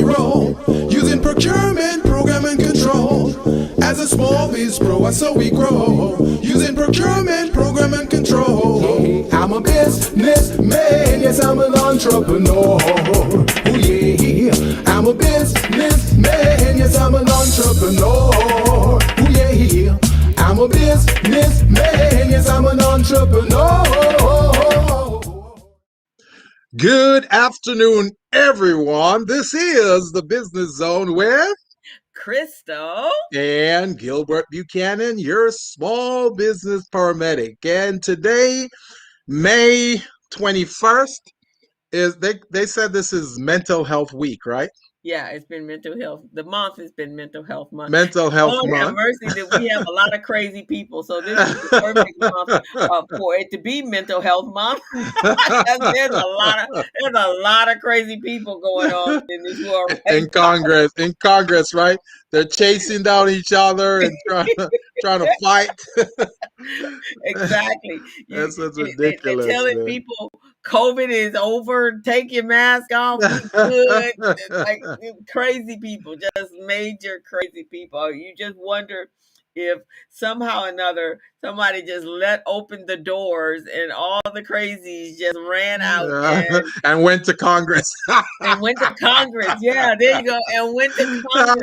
roll, using procurement, program and control. As a small biz pro, that's how we grow, using procurement, program and control. I'm a businessman, yes, I'm an entrepreneur. Oh yeah, I'm a businessman, yes, I'm an entrepreneur. Oh yeah, I'm a businessman, yes, I'm an entrepreneur. Good afternoon, everyone. This is the Business Zone with Crystal and Gilbert Buchanan, your small business paramedic. And today, May 21st, they said this is Mental Health Week, right? Yeah, it's been mental health. The month has been mental health month. Mental Health Lord have Month. mercy that we have a lot of crazy people. So this is the perfect month for it to be mental health month. There's a lot of crazy people going on in this world right in Congress, right? They're chasing down each other and trying to fight. Exactly. That's They're ridiculous. telling Man. people COVID is over. Take your mask off. We good. Like crazy people, just major crazy people. You just wonder if somehow or another somebody just let open the doors and all the crazies just ran out and went to Congress. and went to Congress. Yeah, there you go. And went to Congress.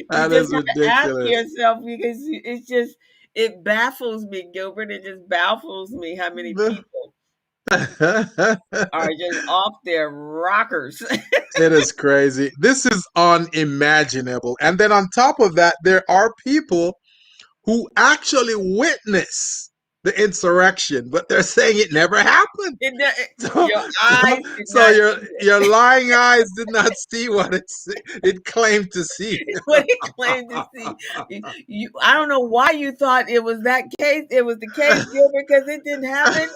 That is ridiculous. Ask yourself because it baffles me, Gilbert. It just baffles me how many people are just off their rockers. It is crazy. This is unimaginable. And then on top of that, there are people who actually witness the insurrection, but they're saying it never happened. Your lying eyes did not see what it claimed to see. What it claimed to see. I don't know why you thought it was that case. It was the case, Gilbert, because it didn't happen.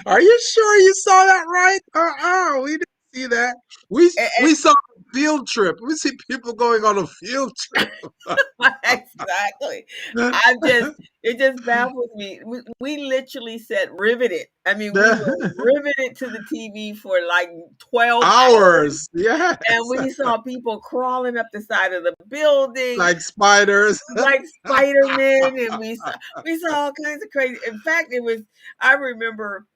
Are you sure you saw that right? We didn't see that. We saw a field trip. We see people going on a field trip. Exactly. It just baffles me. We literally said riveted. I mean, we were riveted to the TV for like 12 hours. Yeah. And we saw people crawling up the side of the building. Like spiders. Like Spider-Man. And we saw all kinds of crazy. In fact, I remember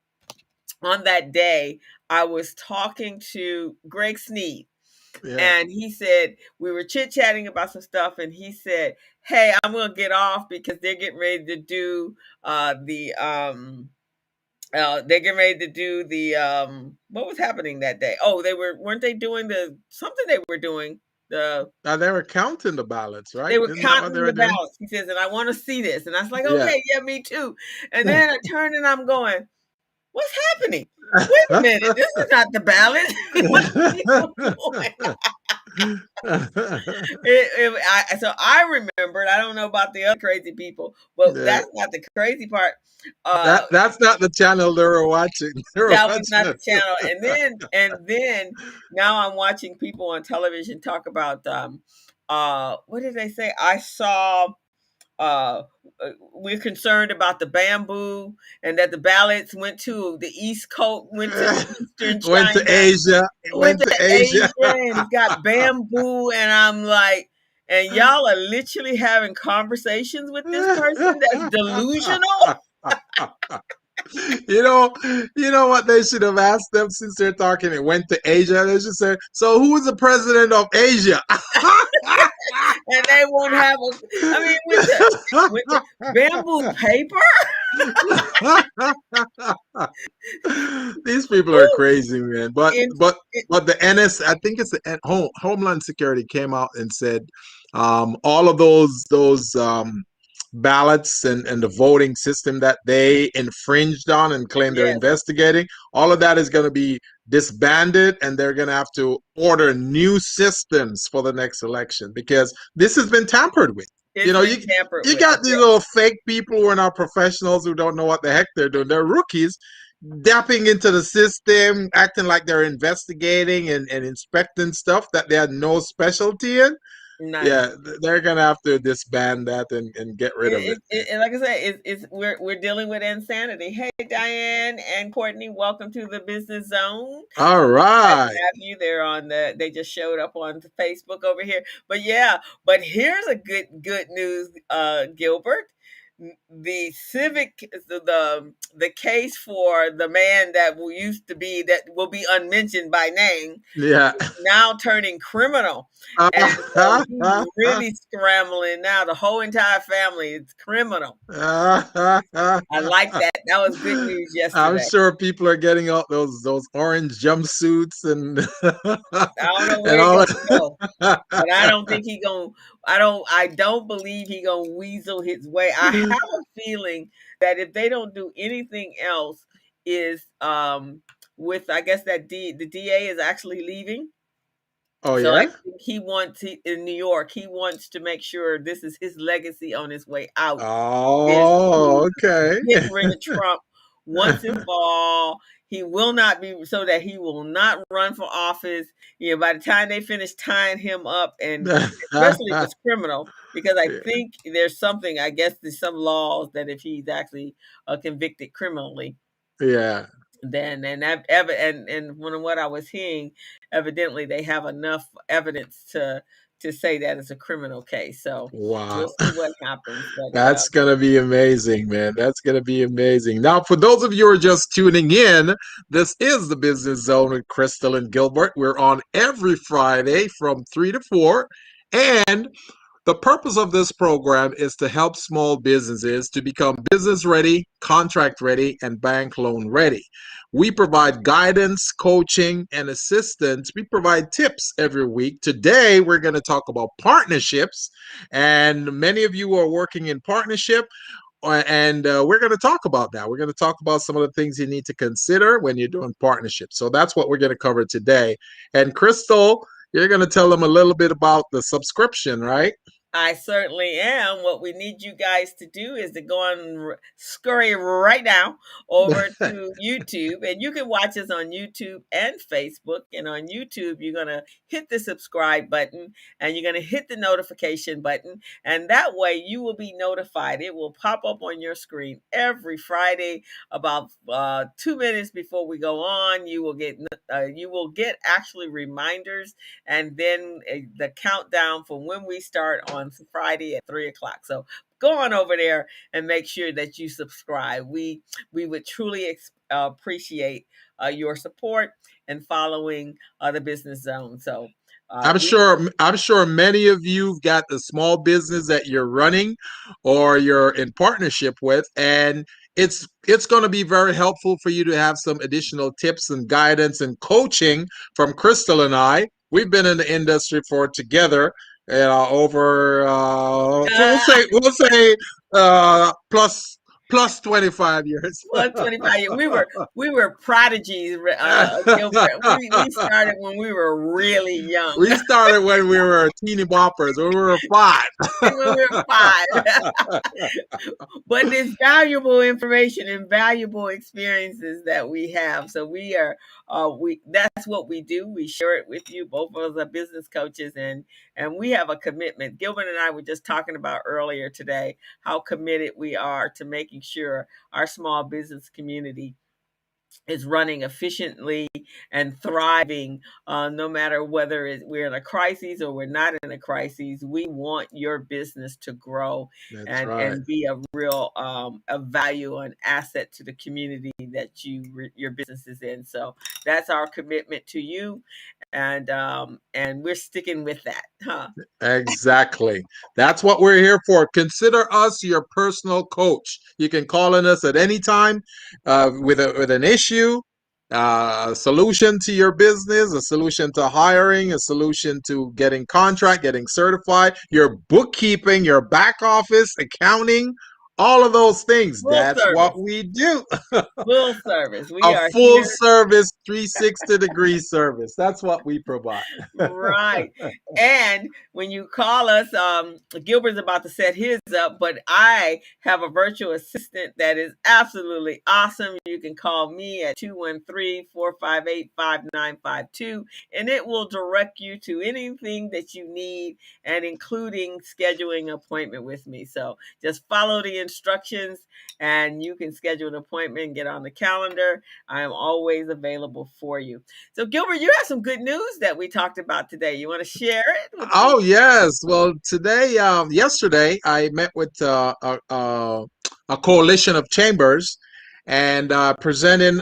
on that day, I was talking to Greg Sneed. Yeah. And he said, we were chit-chatting about some stuff, and he said, hey, I'm going to get off because they're getting ready to do what was happening that day? Oh, weren't they doing something they were doing? They were counting the ballots, right? They were counting the ballots. He says, and I want to see this. And I was like, okay, yeah, me too. And then I turned and I'm going, what's happening? Wait a minute, this is not the ballot. So I remembered. I don't know about the other crazy people, but that's not the crazy part. That's not the channel they were watching. That was not the channel. And then now I'm watching people on television talk about what did they say? I saw. We're concerned about the bamboo and that the ballots went to the East Coast, went to Eastern China, went to Asia, and it's got bamboo. And I'm like, and y'all are literally having conversations with this person that's delusional. You know what they should have asked them since they're talking? It went to Asia. They should say, "So who is the president of Asia?" And they won't have with the bamboo paper. These people are crazy, man. But the I think it's the Homeland Security came out and said all of those ballots and the voting system that they infringed on and claim they're investigating, all of that is going to be disbanded, and they're going to have to order new systems for the next election because this has been tampered with. You got these little fake people who are not professionals who don't know what the heck they're doing. They're rookies dapping into the system, acting like they're investigating and inspecting stuff that they had no specialty in. None. Yeah, they're gonna have to disband that and get rid of it. Like I said, we're dealing with insanity. Hey, Diane and Courtney, welcome to the Business Zone. All Glad to right. have you there on the. They just showed up on Facebook over here. But yeah, but here's a good news, Gilbert. The civic, the case for the man that used to be that will be unmentioned by name Yeah. now turning criminal. And so he's really scrambling now. The whole entire family is criminal. I like that. That was good news I'm yesterday. sure people are getting out those orange jumpsuits and I don't know and where he's all gonna go, but I don't think he gonna. I don't believe he gonna weasel his way. I have a feeling that if they don't do anything else, is with I guess that the DA is actually leaving. Oh So I yeah. think in New York, he wants to make sure this is his legacy on his way out. Is Oh, to okay. get rid of Trump once and for all. He will not be so that he will not run for office. By the time they finish tying him up, and especially if it's criminal, because I think there's something. I guess there's some laws that if he's actually convicted criminally, Yeah. then and from what I was hearing, evidently they have enough evidence to say that it's a criminal case. So we'll Wow. see what happens. But That's going to be amazing, man. That's going to be amazing. Now, for those of you who are just tuning in, this is the Business Zone with Crystal and Gilbert. We're on every Friday from 3 to 4. And the purpose of this program is to help small businesses to become business ready, contract ready, and bank loan ready. We provide guidance, coaching, and assistance. We provide tips every week. Today, we're going to talk about partnerships. And many of you are working in partnership, and we're going to talk about that. We're going to talk about some of the things you need to consider when you're doing partnerships. So that's what we're going to cover today. And Crystal, you're going to tell them a little bit about the subscription, right? I certainly am. What we need you guys to do is to go on, scurry right now over to YouTube, and you can watch us on YouTube and Facebook. And on YouTube, you're going to hit the subscribe button and you're going to hit the notification button. And that way you will be notified. It will pop up on your screen every Friday about 2 minutes before we go on. You will get actually reminders, and then the countdown for when we start on Friday at 3 o'clock. So go on over there and make sure that you subscribe. We would truly appreciate your support and following the Business Zone. So we I'm sure many of you've got a small business that you're running or you're in partnership with, and it's going to be very helpful for you to have some additional tips and guidance and coaching from Crystal and I. We've been in the industry for together over we'll say plus 25 years. well, 25 years. We were prodigies, Gilbert. We started when we were really young. We started when we were teeny boppers, when we were 5. When we were 5. But it's valuable information and valuable experiences that we have. So we that's what we do. We share it with you. Both of us are business coaches, and we have a commitment. Gilbert and I were just talking about earlier today how committed we are to making sure our small business community is running efficiently and thriving, no matter whether we're in a crisis or we're not in a crisis. We want your business to grow That's right. and be a real a value and asset to the community that your business is in. So that's our commitment to you, and we're sticking with that, huh? Exactly. That's what we're here for. Consider us your personal coach. You can call on us at any time with an issue, a solution to your business, a solution to hiring, a solution to getting contract, getting certified, your bookkeeping, your back office, accounting, all of those things. Full That's what service. we do. Full service. We A are full here. service 360-degree service. That's what we provide. Right. And when you call us, Gilbert's about to set his up, but I have a virtual assistant that is absolutely awesome. You can call me at 213-458-5952, and it will direct you to anything that you need, and including scheduling an appointment with me. So just follow the instructions and you can schedule an appointment and get on the calendar. I am always available for you. So, Gilbert, you have some good news that we talked about today. You want to share it with me? Oh yes. Well, today, yesterday, I met with a coalition of chambers and presenting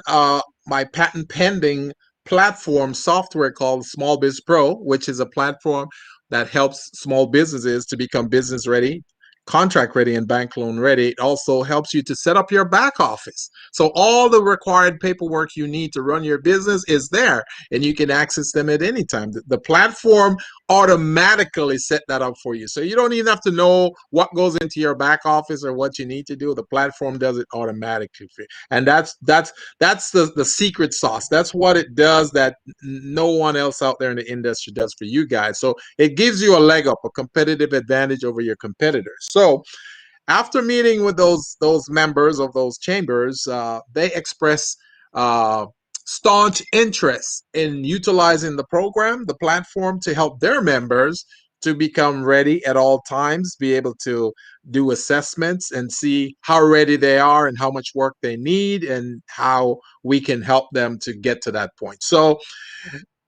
my patent pending platform software called Small Biz Pro, which is a platform that helps small businesses to become business ready, contract ready, and bank loan ready. It also helps you to set up your back office. So all the required paperwork you need to run your business is there, and you can access them at any time. The platform automatically set that up for you. So you don't even have to know what goes into your back office or what you need to do. The platform does it automatically for you. And that's the secret sauce. That's what it does that no one else out there in the industry does for you guys. So it gives you a leg up, a competitive advantage over your competitors. So after meeting with those members of those chambers, they express uh, staunch interest in utilizing the program, the platform, to help their members to become ready at all times, be able to do assessments and see how ready they are and how much work they need and how we can help them to get to that point. So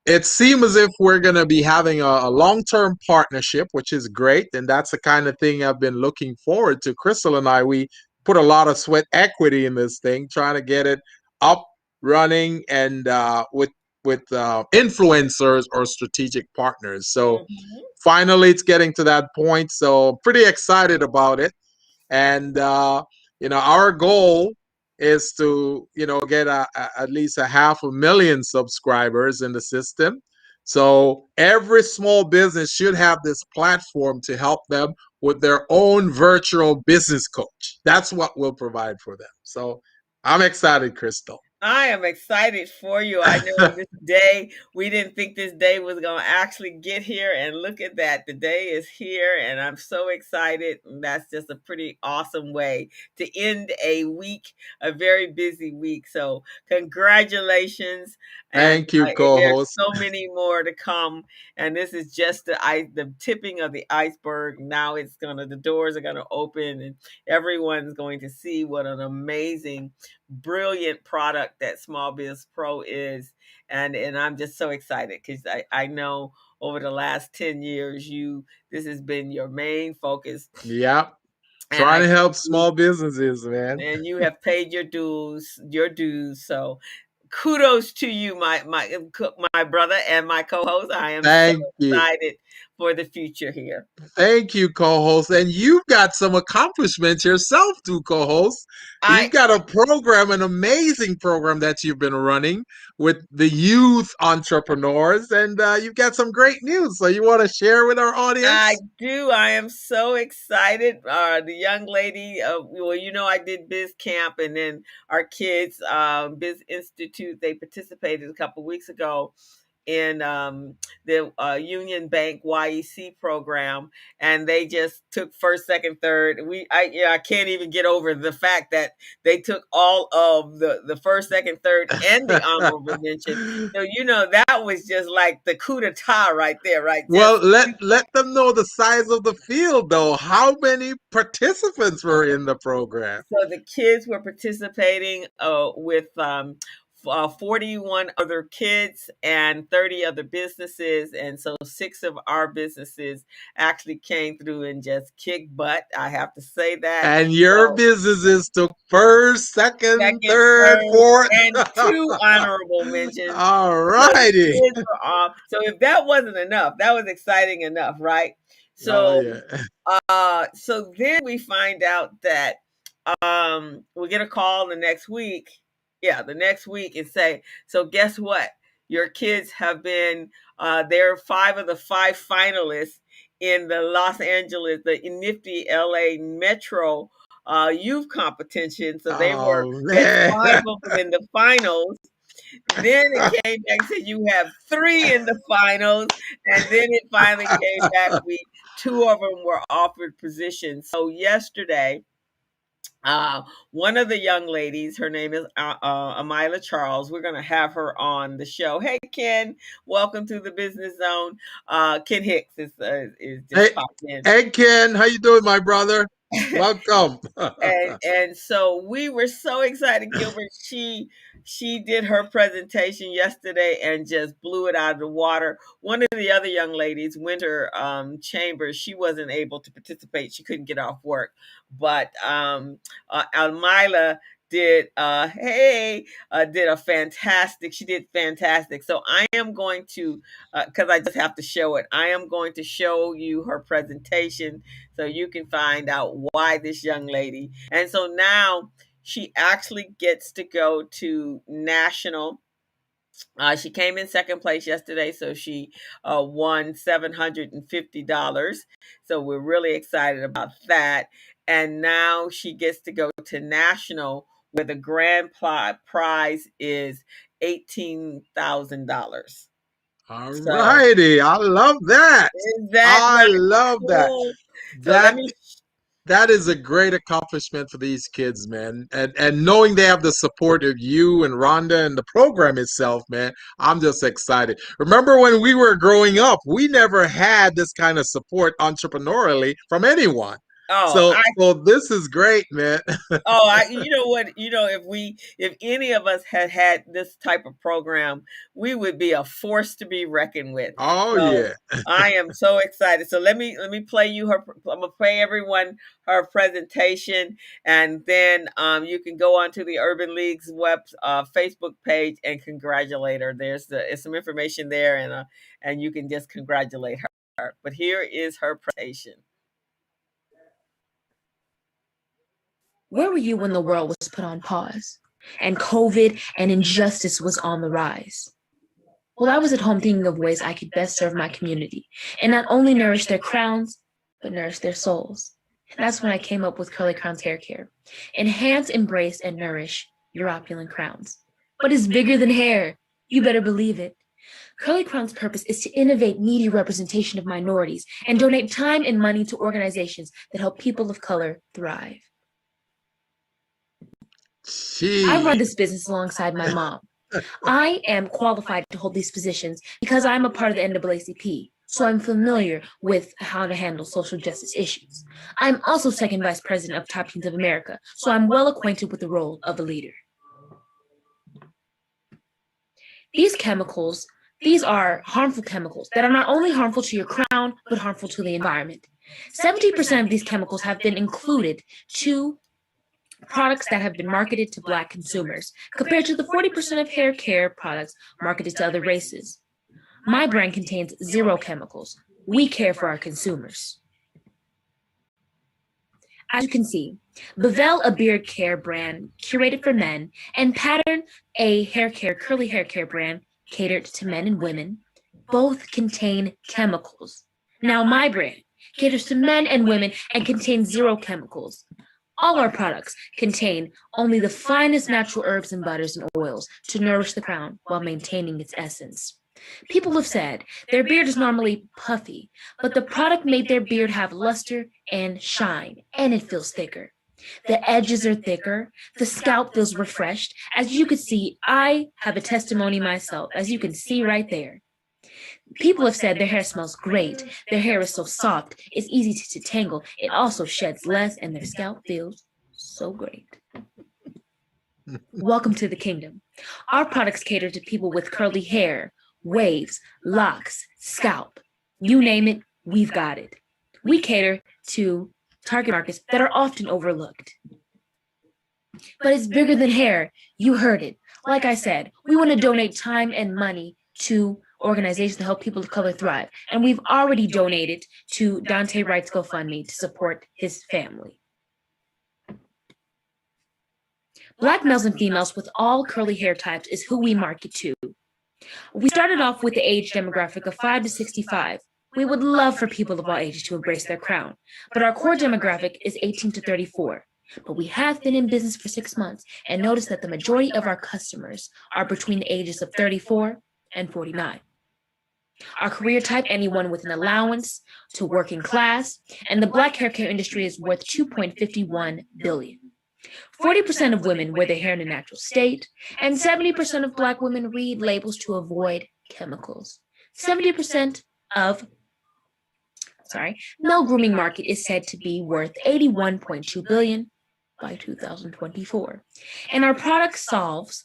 it seems as if we're going to be having a long-term partnership, which is great, and that's the kind of thing I've been looking forward to. Crystal and I, we put a lot of sweat equity in this thing, trying to get it up, running, and with influencers or strategic partners. So Mhm. finally, it's getting to that point. So pretty excited about it. And our goal is to get at least a 500,000 subscribers in the system. So every small business should have this platform to help them with their own virtual business coach. That's what we'll provide for them. So I'm excited, Crystal. I am excited for you. I know this day, we didn't think this day was going to actually get here. And look at that. The day is here, and I'm so excited. And that's just a pretty awesome way to end a week, a very busy week. So, congratulations. And Thank you, there's co-host. so many more to come. And this is just the tipping of the iceberg. Now the doors are going to open, and everyone's going to see what an amazing, brilliant product that Small Biz Pro is. And I'm just so excited because I know over the last 10 years this has been your main focus. Yep. And Trying I to think help small businesses, man. you have paid your dues. So kudos to you, my brother and my co-host. I am so Thank you. excited for the future here. Thank you, co-host. And you've got some accomplishments yourself too, co-host. I You've got a program, an amazing program that you've been running with the youth entrepreneurs, and you've got some great news. So you want to share with our I audience? do. I am so excited. The young lady, well, I did Biz Camp, and then our kids, Biz Institute, they participated a couple weeks ago in the Union Bank YEC program, and they just took first, second, third. I can't even get over the fact that they took all of the first, second, third, and the honorable mention. So that was just like the coup d'etat right there, right? Well, let them know the size of the field, though. How many participants were in the program? So the kids were participating with 41 other kids and 30 other businesses. And so 6 of our businesses actually came through and just kicked butt. I have to say that. And your So businesses took first, second, second, third, third, fourth. and 2 honorable mentions. All So the righty. kids were off. So if that wasn't enough, that was exciting enough, right? Oh So yeah. so then we find out that we get a call the next week. Yeah, the next week and say, so guess what? Your kids have been they're 5 of the 5 finalists in the Los Angeles, the Nifty LA Metro youth competition. So they were Oh had man. 5 of them in the finals. Then it came back and said you have 3 in the finals, and then it finally came back. 2 of them were offered positions. So yesterday, one of the young ladies, her name is Amila Charles. We're going to have her on the show. Hey, Ken, welcome to the Business Zone. Ken Hicks is Hey, just popped in. hey Ken, how you doing, my brother? Welcome. And so we were so excited, Gilbert. She did her presentation yesterday and just blew it out of the water. One of the other young ladies, Winter Chambers, she wasn't able to participate. She couldn't get off work, but Almila did did a fantastic. She did fantastic. So I am going to, because I just have to show it. I am going to show you her presentation so you can find out why this young lady. And so now she actually gets to go to national. She came in second place yesterday, so she won $750. So we're really excited about that. And now she gets to go to national, where the grand prize is $18,000. All So righty. I love that. is that I not love that. cool? So let That me. that is a great accomplishment for these kids, man. And knowing they have the support of you and Rhonda and the program itself, man, I'm just excited. Remember when we were growing up, we never had this kind of support entrepreneurially from anyone. Oh, So this is great, man. you know what? If any of us had had this type of program, we would be a force to be reckoned with. Oh So yeah. I am so excited. So let me play you her. I'm gonna play everyone her presentation, and then you can go onto the Urban League's Facebook page and congratulate her. There's some information there, and you can just congratulate her. But here is her presentation. Where were you when the world was put on pause and COVID and injustice was on the rise? Well, I was at home thinking of ways I could best serve my community and not only nourish their crowns, but nourish their souls. And that's when I came up with Curly Crowns Hair Care. Enhance, embrace, and nourish your opulent crowns. But it's bigger than hair. You better believe it. Curly Crown's purpose is to innovate needy representation of minorities and donate time and money to organizations that help people of color thrive. I run this business alongside my mom. I am qualified to hold these positions because I'm a part of the NAACP, so I'm familiar with how to handle social justice issues. I'm also second vice president of Top Teens of America, so I'm well acquainted with the role of a leader. These are harmful chemicals that are not only harmful to your crown, but harmful to the environment. 70% of these chemicals have been included to products that have been marketed to Black consumers, compared to the 40% of hair care products marketed to other races. My brand contains 0 chemicals. We care for our consumers. As you can see, Bevel, a beard care brand curated for men, and Pattern, a curly hair care brand catered to men and women, both contain chemicals. Now my brand caters to men and women and contains 0 chemicals. All our products contain only the finest natural herbs and butters and oils to nourish the crown while maintaining its essence. People have said their beard is normally puffy, but the product made their beard have luster and shine, and it feels thicker. The edges are thicker, the scalp feels refreshed. As you can see, I have a testimony myself, as you can see right there. People have said their hair smells great, their hair is so soft, it's easy to detangle, it also sheds less, and their scalp feels so great. Welcome to the kingdom. Our products cater to people with curly hair, waves, locks, scalp. You name it, we've got it. We cater to target markets that are often overlooked. But it's bigger than hair. You heard it. Like I said, we want to donate time and money to organizations to help people of color thrive. And we've already donated to Dante Wright's GoFundMe to support his family. Black males and females with all curly hair types is who we market to. We started off with the age demographic of 5 to 65. We would love for people of all ages to embrace their crown, but our core demographic is 18 to 34. but we have been in business for 6 months and noticed that the majority of our customers are between the ages of 34 and 49. Our career type, anyone with an allowance to working class, and the Black hair care industry is worth $2.51 billion. 40% of women wear their hair in a natural state, and 70% of Black women read labels to avoid chemicals. 70% of male grooming market is said to be worth $81.2 billion by 2024. And our product solves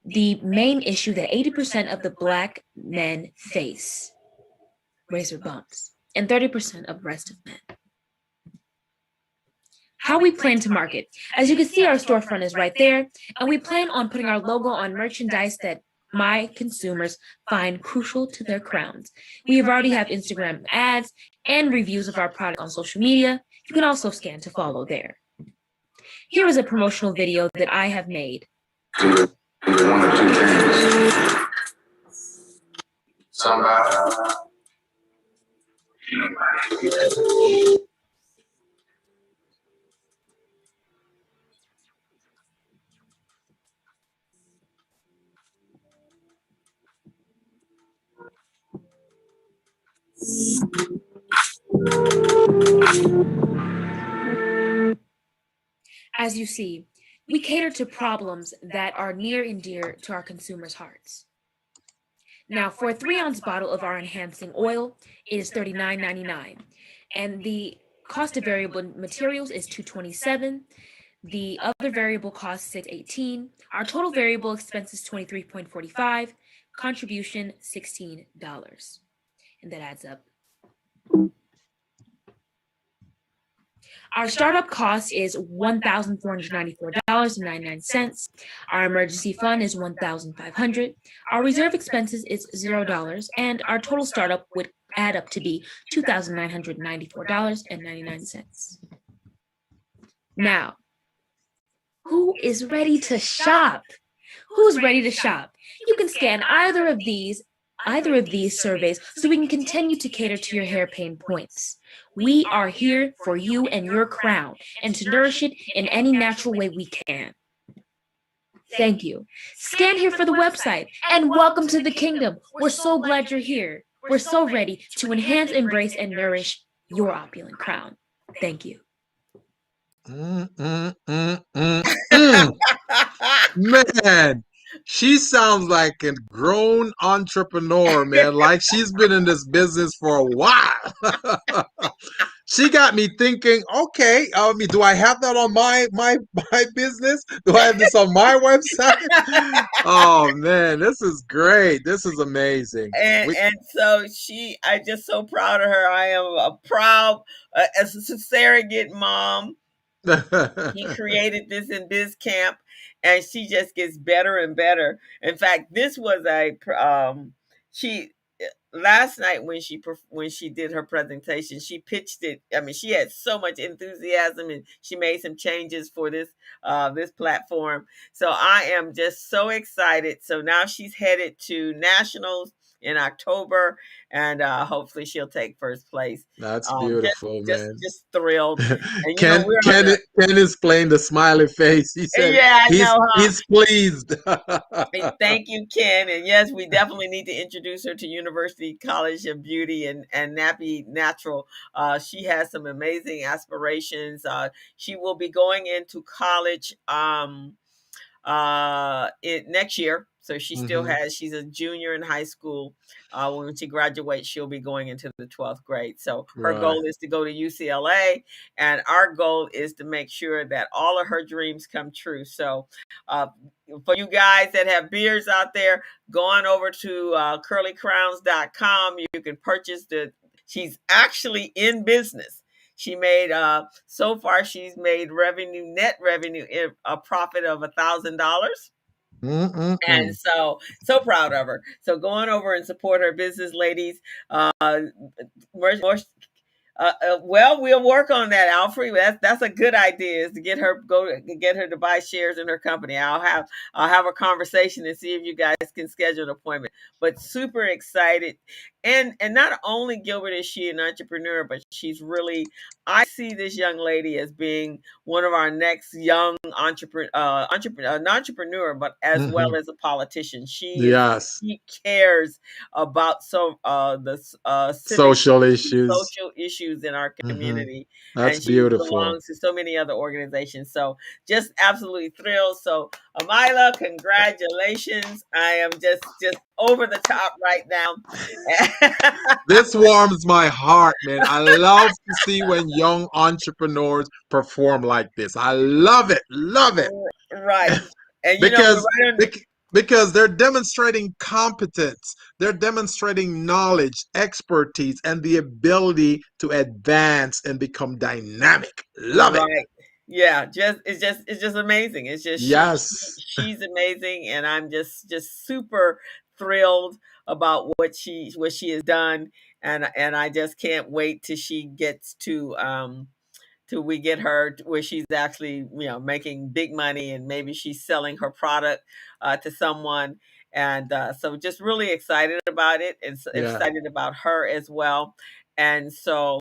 the main issue that 80% of the Black men face, razor bumps, and 30% of the rest of men. How we plan to market. As you can see, our storefront is right there, and we plan on putting our logo on merchandise that my consumers find crucial to their crowns. We already have Instagram ads and reviews of our product on social media. You can also scan to follow there. Here is a promotional video that I have made. One or two things. Somebody. As you see, we cater to problems that are near and dear to our consumers' hearts. Now, for a 3-ounce bottle of our enhancing oil, it is $39.99, and the cost of variable materials is $227. The other variable cost $618. Our total variable expense is $23.45. Contribution $16, and that adds up. Our startup cost is $1,494.99. Our emergency fund is $1,500. Our reserve expenses is $0, and our total startup would add up to be $2,994.99. Now, who is ready to shop? Who's ready to shop? You can scan either of these surveys so we can continue to cater to your hair pain points. We are here for you and your crown and to nourish it in any natural way we can. Thank you. Scan here for the website and welcome to the kingdom. We're so glad you're here. We're so ready to enhance, embrace, and nourish your opulent crown. Thank you. Man, she sounds like a grown entrepreneur, man. Like she's been in this business for a while. She got me thinking, okay, I mean, do I have that on my business? Do I have this on my website? Oh man, this is great. This is amazing. And so I just so proud of her. I am a proud, as a surrogate mom. He created this in Biz Camp, and she just gets better and better. In fact, this was she last night when she did her presentation, she pitched it. I mean, she had so much enthusiasm, and she made some changes for this platform. So I am just so excited. So now she's headed to nationals in October, and hopefully she'll take first place. That's beautiful, man. Just thrilled. And Ken is playing the smiley face. He said, "Yeah, I know, huh? He's pleased." Thank you, Ken. And yes, we definitely need to introduce her to University College of Beauty and Nappy Natural. She has some amazing aspirations. She will be going into college next year. So she still she's a junior in high school. When she graduates, she'll be going into the 12th grade. So her goal is to go to UCLA, and our goal is to make sure that all of her dreams come true. So for you guys that have beards out there, go on over to curlycrowns.com. You can purchase she's actually in business. She made so far she's made net revenue, a profit of $1,000. And so proud of her. So go on over and support her business, ladies. Well, we'll work on that, Alfred. That's a good idea. Is to get her to buy shares in her company. I'll have a conversation and see if you guys can schedule an appointment. But super excited, and not only Gilbert is she an entrepreneur, but she's really. I see this young lady as being one of our next young an entrepreneur, but as well Mhm. as a politician. Yes. She cares about the civic Social issues, issues. social issues in our Hmm. community, That's and she beautiful. belongs to so many other organizations. So just absolutely thrilled. So Amila, congratulations! I am just over the top right now. This warms my heart, man. I love to see when young entrepreneurs perform like this. I love it. Love it. Right, and we're because right on. bec- because they're demonstrating competence, they're demonstrating knowledge, expertise, and the ability to advance and become dynamic. Love it. Right. Yeah, it's just amazing. It's just Yes. she's amazing, and I'm just super thrilled about what she has done, and I just can't wait till she gets till we get her to where she's actually making big money, and maybe she's selling her product to someone, and so just really excited about it, and Yeah. excited about her as well, and so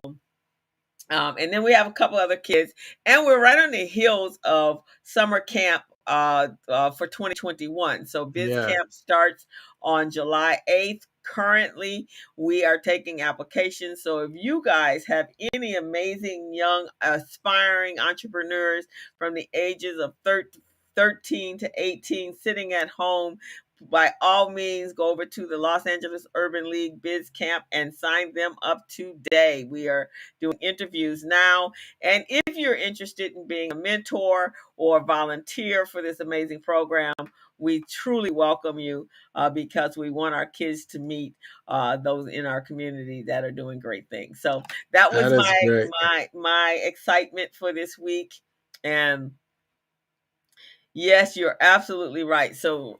and then we have a couple other kids, and we're right on the heels of summer camp for 2021. So Biz Yeah. Camp starts on July 8th. Currently, we are taking applications. So if you guys have any amazing young aspiring entrepreneurs from the ages of 13 to 18 sitting at home, by all means, go over to the Los Angeles Urban League Biz Camp and sign them up today. We are doing interviews now. And if you're interested in being a mentor or volunteer for this amazing program, we truly welcome you because we want our kids to meet those in our community that are doing great things. So that That was is great. my excitement for this week. And yes, you're absolutely right. So,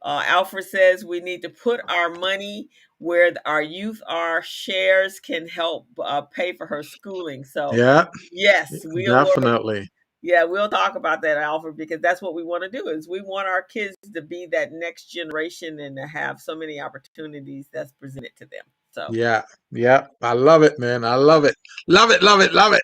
Alfred says we need to put our money where our youth are. Shares can help pay for her schooling. So, Yeah, yes, definitely. we'll talk about that, Alfred, because that's what we want to do. Is we want our kids to be that next generation and to have so many opportunities that's presented to them. So, Yeah, yeah. I love it, man. I love it. Love it, love it, love it.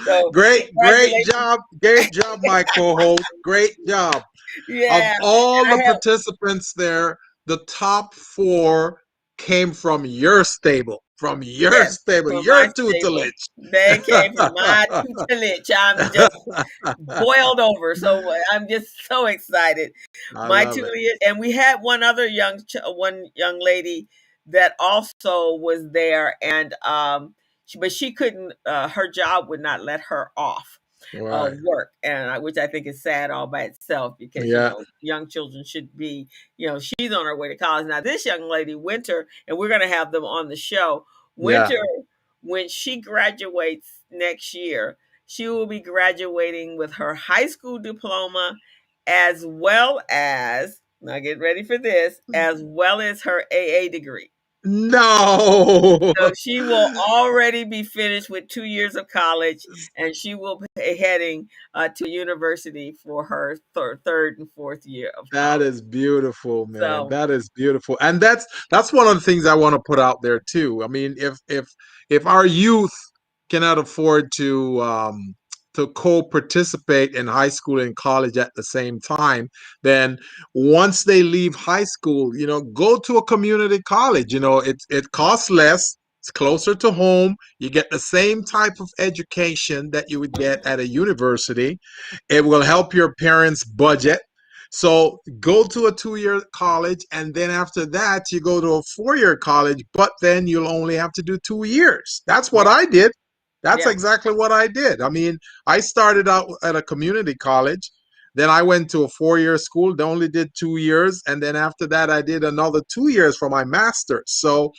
so Great congratulations. job. Great job, my co-host. Great job. Of Yeah, all and the I have. participants there, the top four came from your stable, Yes, from your my stable. tutelage. They came from my tutelage. I'm just boiled over. So I'm just so excited. I My love it. tutelage, and we had one young lady that also was there, and but she couldn't. Her job would not let her off Right. work, and which I think is sad all by itself because Yeah. young children should be. She's on her way to college now. This young lady, Winter, and we're going to have them on the show. Yeah. Winter, when she graduates next year, she will be graduating with her high school diploma as well as, now get ready for this, as well as her AA degree. No. So she will already be finished with 2 years of college, and she will be heading to university for her third and fourth year of That college. is beautiful, man. So That is beautiful. And that's one of the things I want to put out there too. I mean, if our youth cannot afford to co-participate in high school and college at the same time, then once they leave high school, go to a community college. It costs less. It's closer to home. You get the same type of education that you would get at a university. It will help your parents budget, so go to a 2 year college, and then after that, you go to a 4 year college, but then you'll only have to do 2 years. That's what yeah, I did. That's yeah, exactly what I did. I mean, I started out at a community college. Then I went to a 4 year school, they only did 2 years. And then after that, I did another 2 years for my master's. So,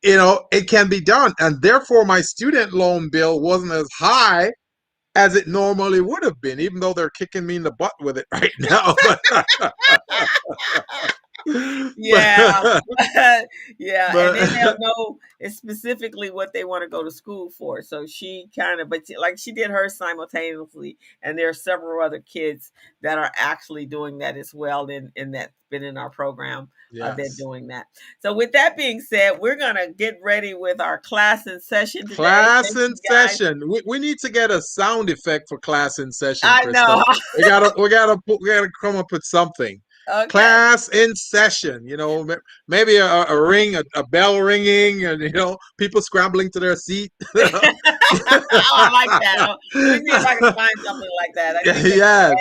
it can be done. And therefore, my student loan bill wasn't as high as it normally would have been, even though they're kicking me in the butt with it right now. yeah, but, yeah. And then but they'll know decided specifically what they want to go to school for. So she kind of, but like she did hers simultaneously, and there are several other kids that are actually doing that as well, and that's been in our program. They're Yes. doing that. So with that being said, we're gonna get ready with our class in session today. Class Thank in you guys. session. We need to get a sound effect for class in session, I know. Crystal. We gotta come up with something. Okay. Class in session. Maybe a ring, a bell ringing, and people scrambling to their seat. Oh, I like that. Oh, let me see if I can find something like that. Yes,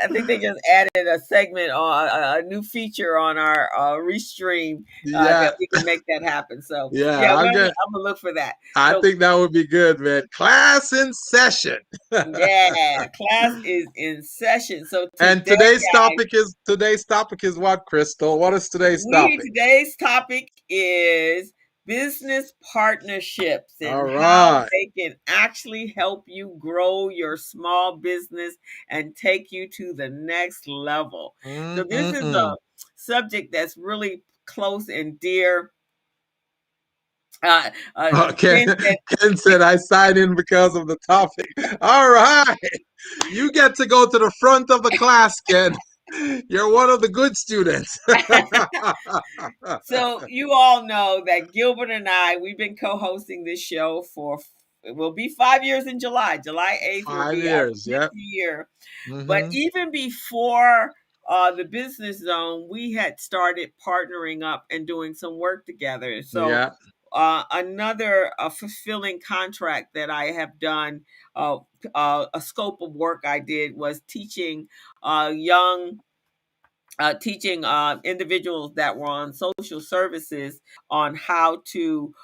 I think they just added a segment or a new feature on our restream yeah, that we can make that happen. So yeah. yeah, I'm gonna look for that. I So think that would be good, man. Class in session. yeah, class is in session. So And today, guys, today's topic is what, Crystal? What is today's we topic? today's topic is business partnerships All and how right. they can actually help you grow your small business and take you to the next level. So this is Mm-mm-mm. a subject that's really close and dear. Uh, uh, Okay. Ken said, Ken said I signed in because of the topic. All right. You get to go to the front of the class, Ken. You're one of the good students. so you all know that Gilbert and I, we've been co-hosting this show for, it will be 5 years in July. July 8th will Five be our years. fifth Yep. year. But Mm-hmm. even before the business zone, we had started partnering up and doing some work together. So Yeah. another fulfilling contract that I have done, uh, a scope of work I did was teaching young teaching individuals that were on social services on how to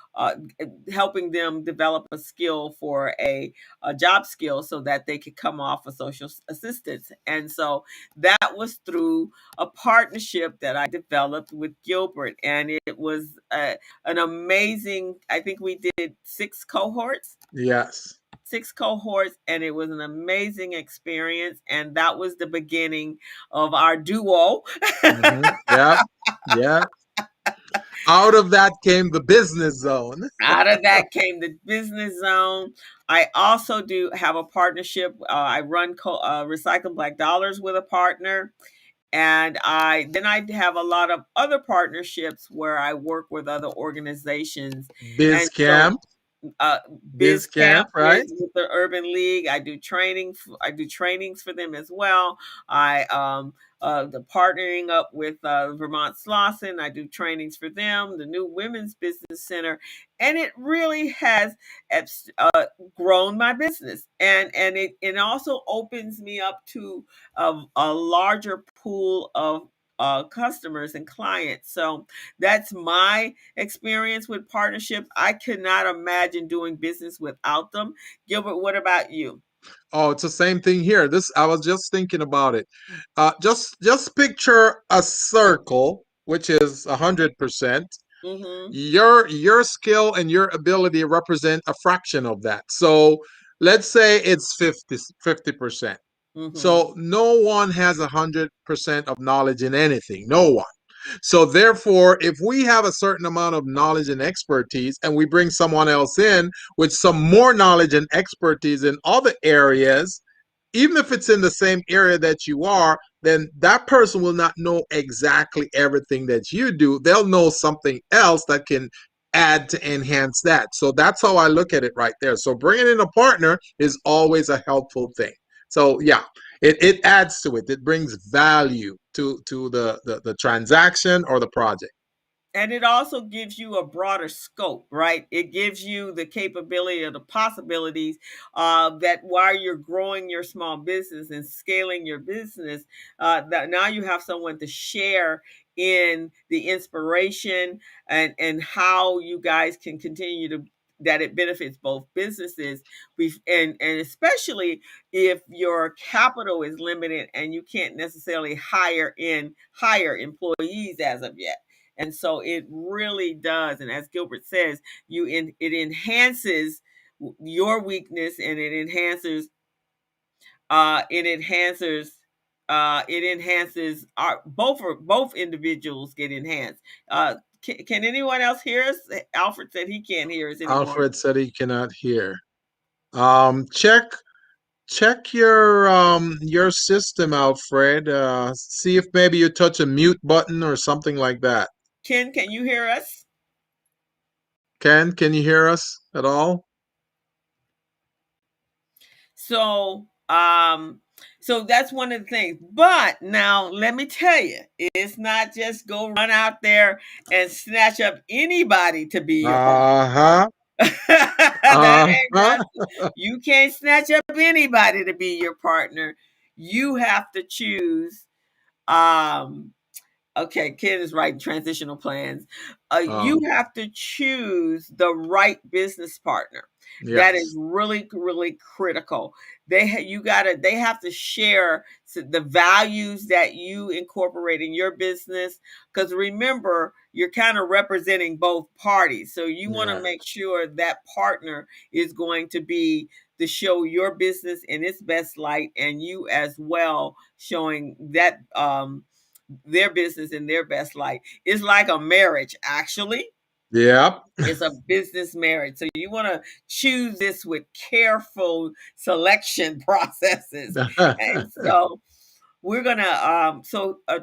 helping them develop a skill for a job skill so that they could come off of social assistance. And so that was through a partnership that I developed with Gilbert, and it was an amazing. I think we did Yes. 6 cohorts, and it was an amazing experience, and that was the beginning of our duo. Mm-hmm. Yep. Yeah. Out of that came the business zone. Out of that came the business zone. I also do have a partnership. I run Recycle Black Dollars with a partner, and I have a lot of other partnerships where I work with other organizations. Biz And so camp. uh, Biz Biz camp, Camp right? with the Urban League. I do training. I do trainings for them as well. I the partnering up with Vermont Slauson. I do trainings for them. The new Women's Business Center, and it really has grown my business, and it also opens me up to a larger pool of customers and clients. So that's my experience with partnership. I could not imagine doing business without them. Gilbert, what about you? Oh, it's the same thing here. This I was just thinking about it. Just picture a circle, which is 100%. Mm-hmm. Your skill and your ability represent a fraction of that. So let's say it's 50%. Mm-hmm. So no one has 100% of knowledge in anything. No one. So therefore, if we have a certain amount of knowledge and expertise and we bring someone else in with some more knowledge and expertise in other areas, even if it's in the same area that you are, then that person will not know exactly everything that you do. They'll know something else that can add to enhance that. So that's how I look at it right there. So bringing in a partner is always a helpful thing. So yeah, it adds to it. It brings value to the transaction or the project. And it also gives you a broader scope, right? It gives you the capability of the possibilities that while you're growing your small business and scaling your business, that now you have someone to share in the inspiration and how you guys can continue to that it benefits both businesses. And especially if your capital is limited and you can't necessarily hire employees as of yet. And so it really does. And as Gilbert says, it enhances your weakness, and it enhances it enhances our both individuals get enhanced. Can anyone else hear us? Alfred said he can't hear us anymore. Alfred said he cannot hear. Check your system, Alfred. See if maybe you touch a mute button or something like that. Ken, can you hear us? Ken, can you hear us at all? So, so that's one of the things. But now let me tell you, it's not just go run out there and snatch up anybody to be your partner. Uh-huh. That ain't Uh-huh. you can't snatch up anybody to be your partner. You have to choose. Okay, Ken is right. Transitional plans. You have to choose the right business partner. That is Yes. really, really critical. They have to share the values that you incorporate in your business. Because remember, you're kind of representing both parties, so you want to Yeah. make sure that partner is going to be to show your business in its best light, and you as well showing that their business in their best light. It's like a marriage, actually. Yep. It's a business marriage. So you want to choose this with careful selection processes. And so we're gonna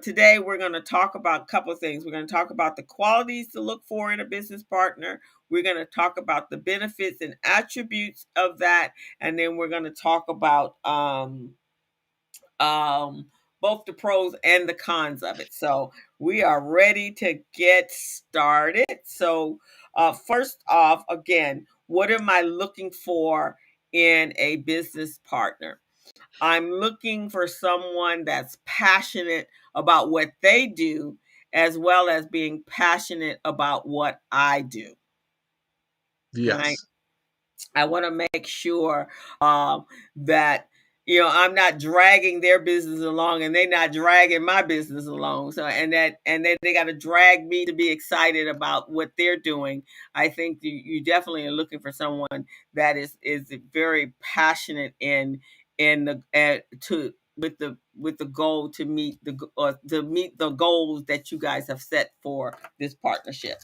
today we're gonna talk about a couple of things. We're gonna talk about the qualities to look for in a business partner. We're gonna talk about the benefits and attributes of that, and then we're gonna talk about both the pros and the cons of it. So we are ready to get started. So first off, again, what am I looking for in a business partner? I'm looking for someone that's passionate about what they do, as well as being passionate about what I do. Right? Yes. I want to make sure that I'm not dragging their business along, and they're not dragging my business along. So and then they got to drag me to be excited about what they're doing. I think you definitely are looking for someone that is very passionate in the to with the goal to meet the goals that you guys have set for this partnership.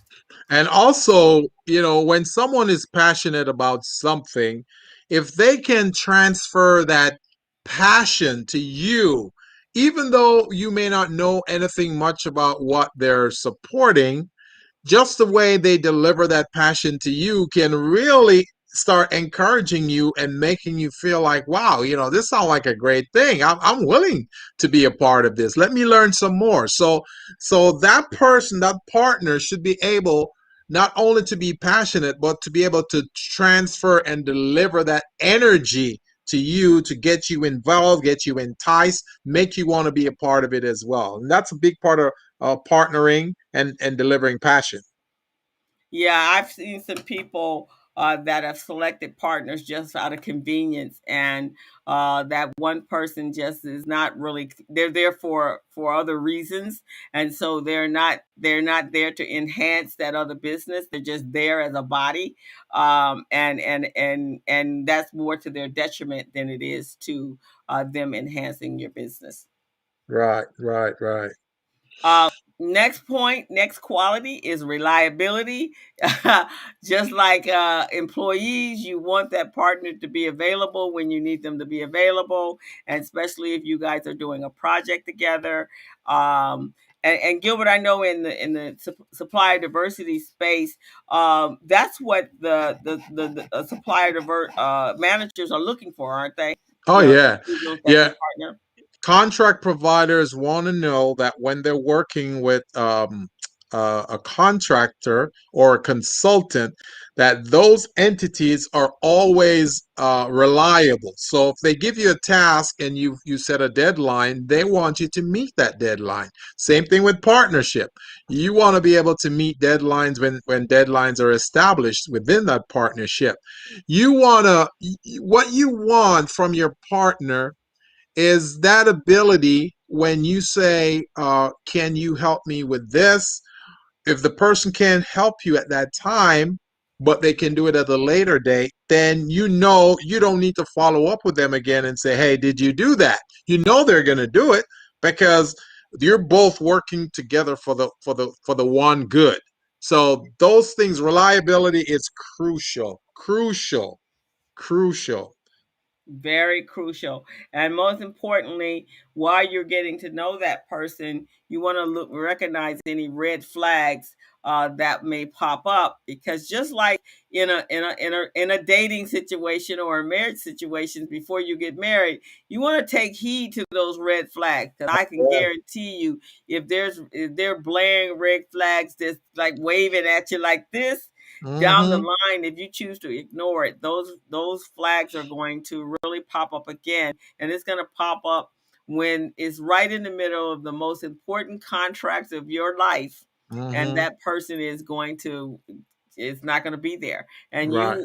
And also, when someone is passionate about something, if they can transfer that passion to you, even though you may not know anything much about what they're supporting, just the way they deliver that passion to you can really start encouraging you and making you feel like, wow, this sounds like a great thing. I'm willing to be a part of this. Let me learn some more. So that person, that partner should be able not only to be passionate, but to be able to transfer and deliver that energy to you to get you involved, get you enticed, make you want to be a part of it as well. And that's a big part of partnering and delivering passion. Yeah, I've seen some people that have selected partners just out of convenience, and that one person just is not really. They're there for other reasons, and so they're not there to enhance that other business. They're just there as a body, and that's more to their detriment than it is to them enhancing your business. Right, right, right. Uh, next quality is reliability. Just like employees, you want that partner to be available when you need them to be available, and especially if you guys are doing a project together. And Gilbert, I know in the supplier diversity space, that's what the supplier managers are looking for, aren't they? Oh The yeah. individuals that they Yeah. partner. Contract providers want to know that when they're working with a contractor or a consultant, that those entities are always reliable. So if they give you a task and you set a deadline, they want you to meet that deadline. Same thing with partnership. You want to be able to meet deadlines when deadlines are established within that partnership. What you want from your partner is that ability when you say, can you help me with this? If the person can't help you at that time, but they can do it at a later date, then you don't need to follow up with them again and say, hey, did you do that? They're going to do it because you're both working together for the one good. So those things, reliability is crucial, crucial, crucial. Very crucial. And most importantly, while you're getting to know that person, you want to look recognize any red flags that may pop up, because just like in a dating situation or a marriage situation, before you get married, you want to take heed to those red flags, because I can Yeah. guarantee you, if they're blaring red flags that's like waving at you like this, down the Mm-hmm. line, if you choose to ignore it, those flags are going to really pop up again, and it's going to pop up when it's right in the middle of the most important contracts of your life, and Mm-hmm. that person is not going to be there, and Right.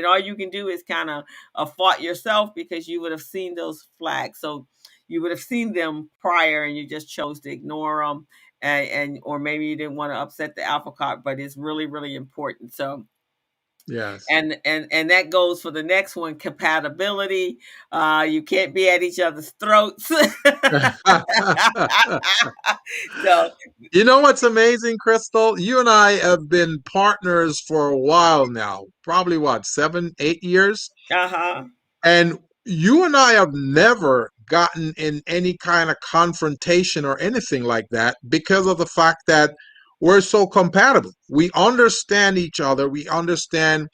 all you can do is kind of fault yourself, because you would have seen those flags. So you would have seen them prior, and you just chose to ignore them, and or maybe you didn't want to upset the apple cart, but it's really, really important. So Yes. and that goes for the next one, compatibility. You can't be at each other's throats. So You know what's amazing, Crystal? You and I have been partners for a while now. Probably what, 7, 8 years? uh-huh. And you and I have never gotten in any kind of confrontation or anything like that because of the fact that we're so compatible. We understand each other. We understand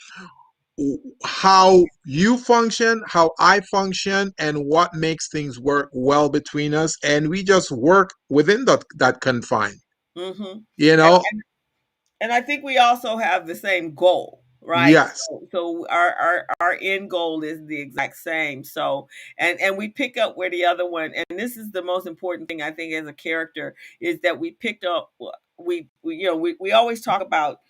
how you function, how I function, and what makes things work well between us. And we just work within that confine, Hmm. you know? And I think we also have the same goal, right? Yes. So our end goal is the exact same. So and we pick up where the other one, and this is the most important thing I think as a character, is that we picked up. We always talk about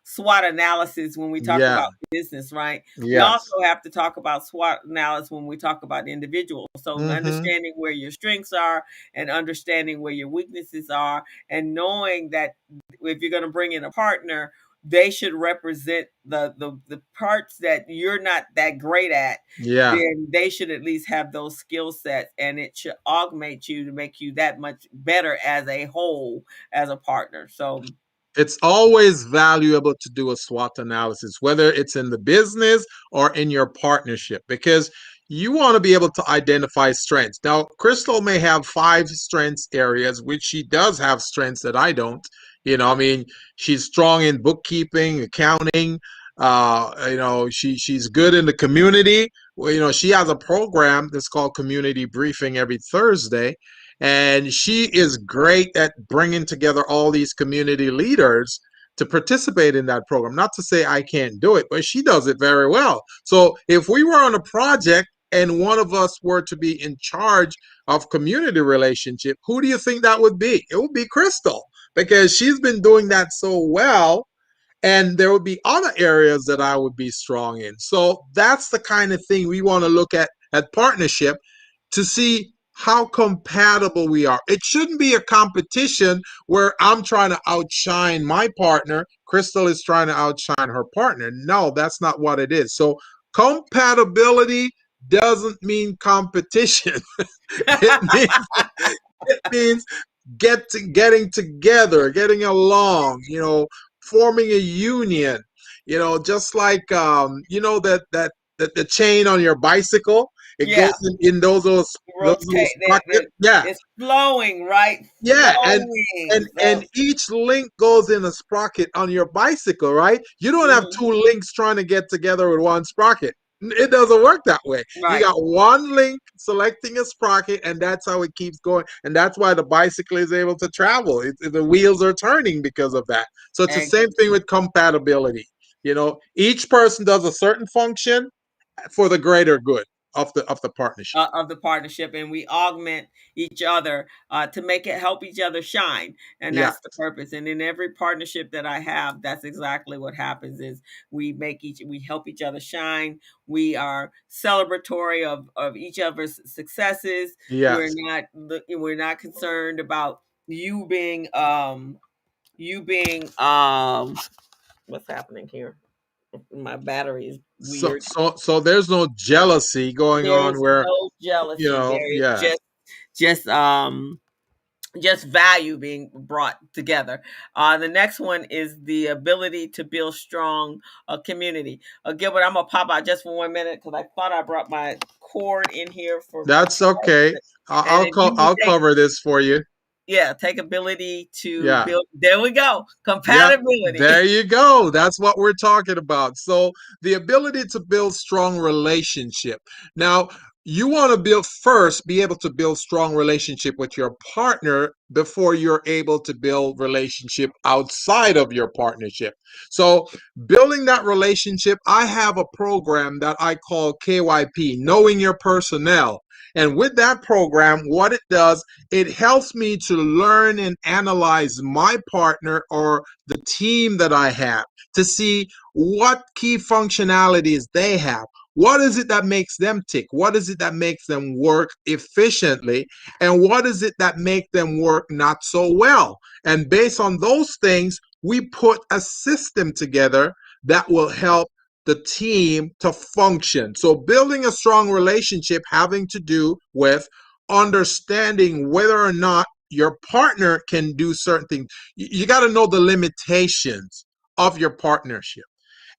SWOT analysis when we talk Yeah. about business, right? We also Yes. have to talk about SWOT analysis when we talk about individuals. So Mm-hmm. understanding where your strengths are, and understanding where your weaknesses are, and knowing that if you're going to bring in a partner, they should represent the parts that you're not that great at. Yeah. Then they should at least have those skill sets, and it should augment you to make you that much better as a whole, as a partner. So It's always valuable to do a SWOT analysis, whether it's in the business or in your partnership, because you want to be able to identify strengths. Now, Crystal may have 5 strengths areas, which she does have strengths that I don't. I mean, she's strong in bookkeeping, accounting. She's good in the community. Well, she has a program that's called Community Briefing every Thursday, and she is great at bringing together all these community leaders to participate in that program. Not to say I can't do it, but she does it very well. So if we were on a project and one of us were to be in charge of community relationship, who do you think that would be? It would be Crystal, because she's been doing that so well, and there would be other areas that I would be strong in. So that's the kind of thing we want to look at partnership, to see how compatible we are. It shouldn't be a competition where I'm trying to outshine my partner, Crystal is trying to outshine her partner. No, that's not what it is. So compatibility doesn't mean competition. it means it means getting together, getting along, forming a union, just like the chain on your bicycle. It goes yeah, in those little rotate sprocket. Yeah, it's flowing, right? yeah, Flowing. and So each link goes in a sprocket on your bicycle, right? You don't have mhm, 2 links trying to get together with one sprocket. It doesn't work that way. You right. got one link selecting a sprocket, and that's how it keeps going. And that's why the bicycle is able to travel. The wheels are turning because of that. So it's the Ex- same thing with compatibility. Each person does a certain function for the greater good of the partnership. of the partnership, and we augment each other to make it help each other shine, and Yeah. that's the purpose. And in every partnership that I have, that's exactly what happens: is we help each other shine. We are celebratory of each other's successes. we're Yes. not we're not concerned about you being what's happening here. My battery is So weird. so there's no jealousy going There on is where, no jealousy. There is yeah. just just value being brought together. The next one is the ability to build strong community. Gilbert, I'm gonna pop out just for 1 minute because I thought I brought my cord in here for That's okay. and if you would I'll take, cover this for you. yeah, take ability to Yeah. build. There we go, Yep. compatibility. There you go. That's what we're talking about. So, the ability to build strong relationship. Now, you want to build first, be able to build strong relationship with your partner before you're able to build relationship outside of your partnership. So, building that relationship, I have a program that I call KYP, Knowing Your Personnel. And with that program, what it does, it helps me to learn and analyze my partner or the team that I have to see what key functionalities they have. What is it that makes them tick? What is it that makes them work efficiently? And what is it that make them work not so well? And based on those things, we put a system together that will help the team to function. So building a strong relationship having to do with understanding whether or not your partner can do certain things. You got to know the limitations of your partnership.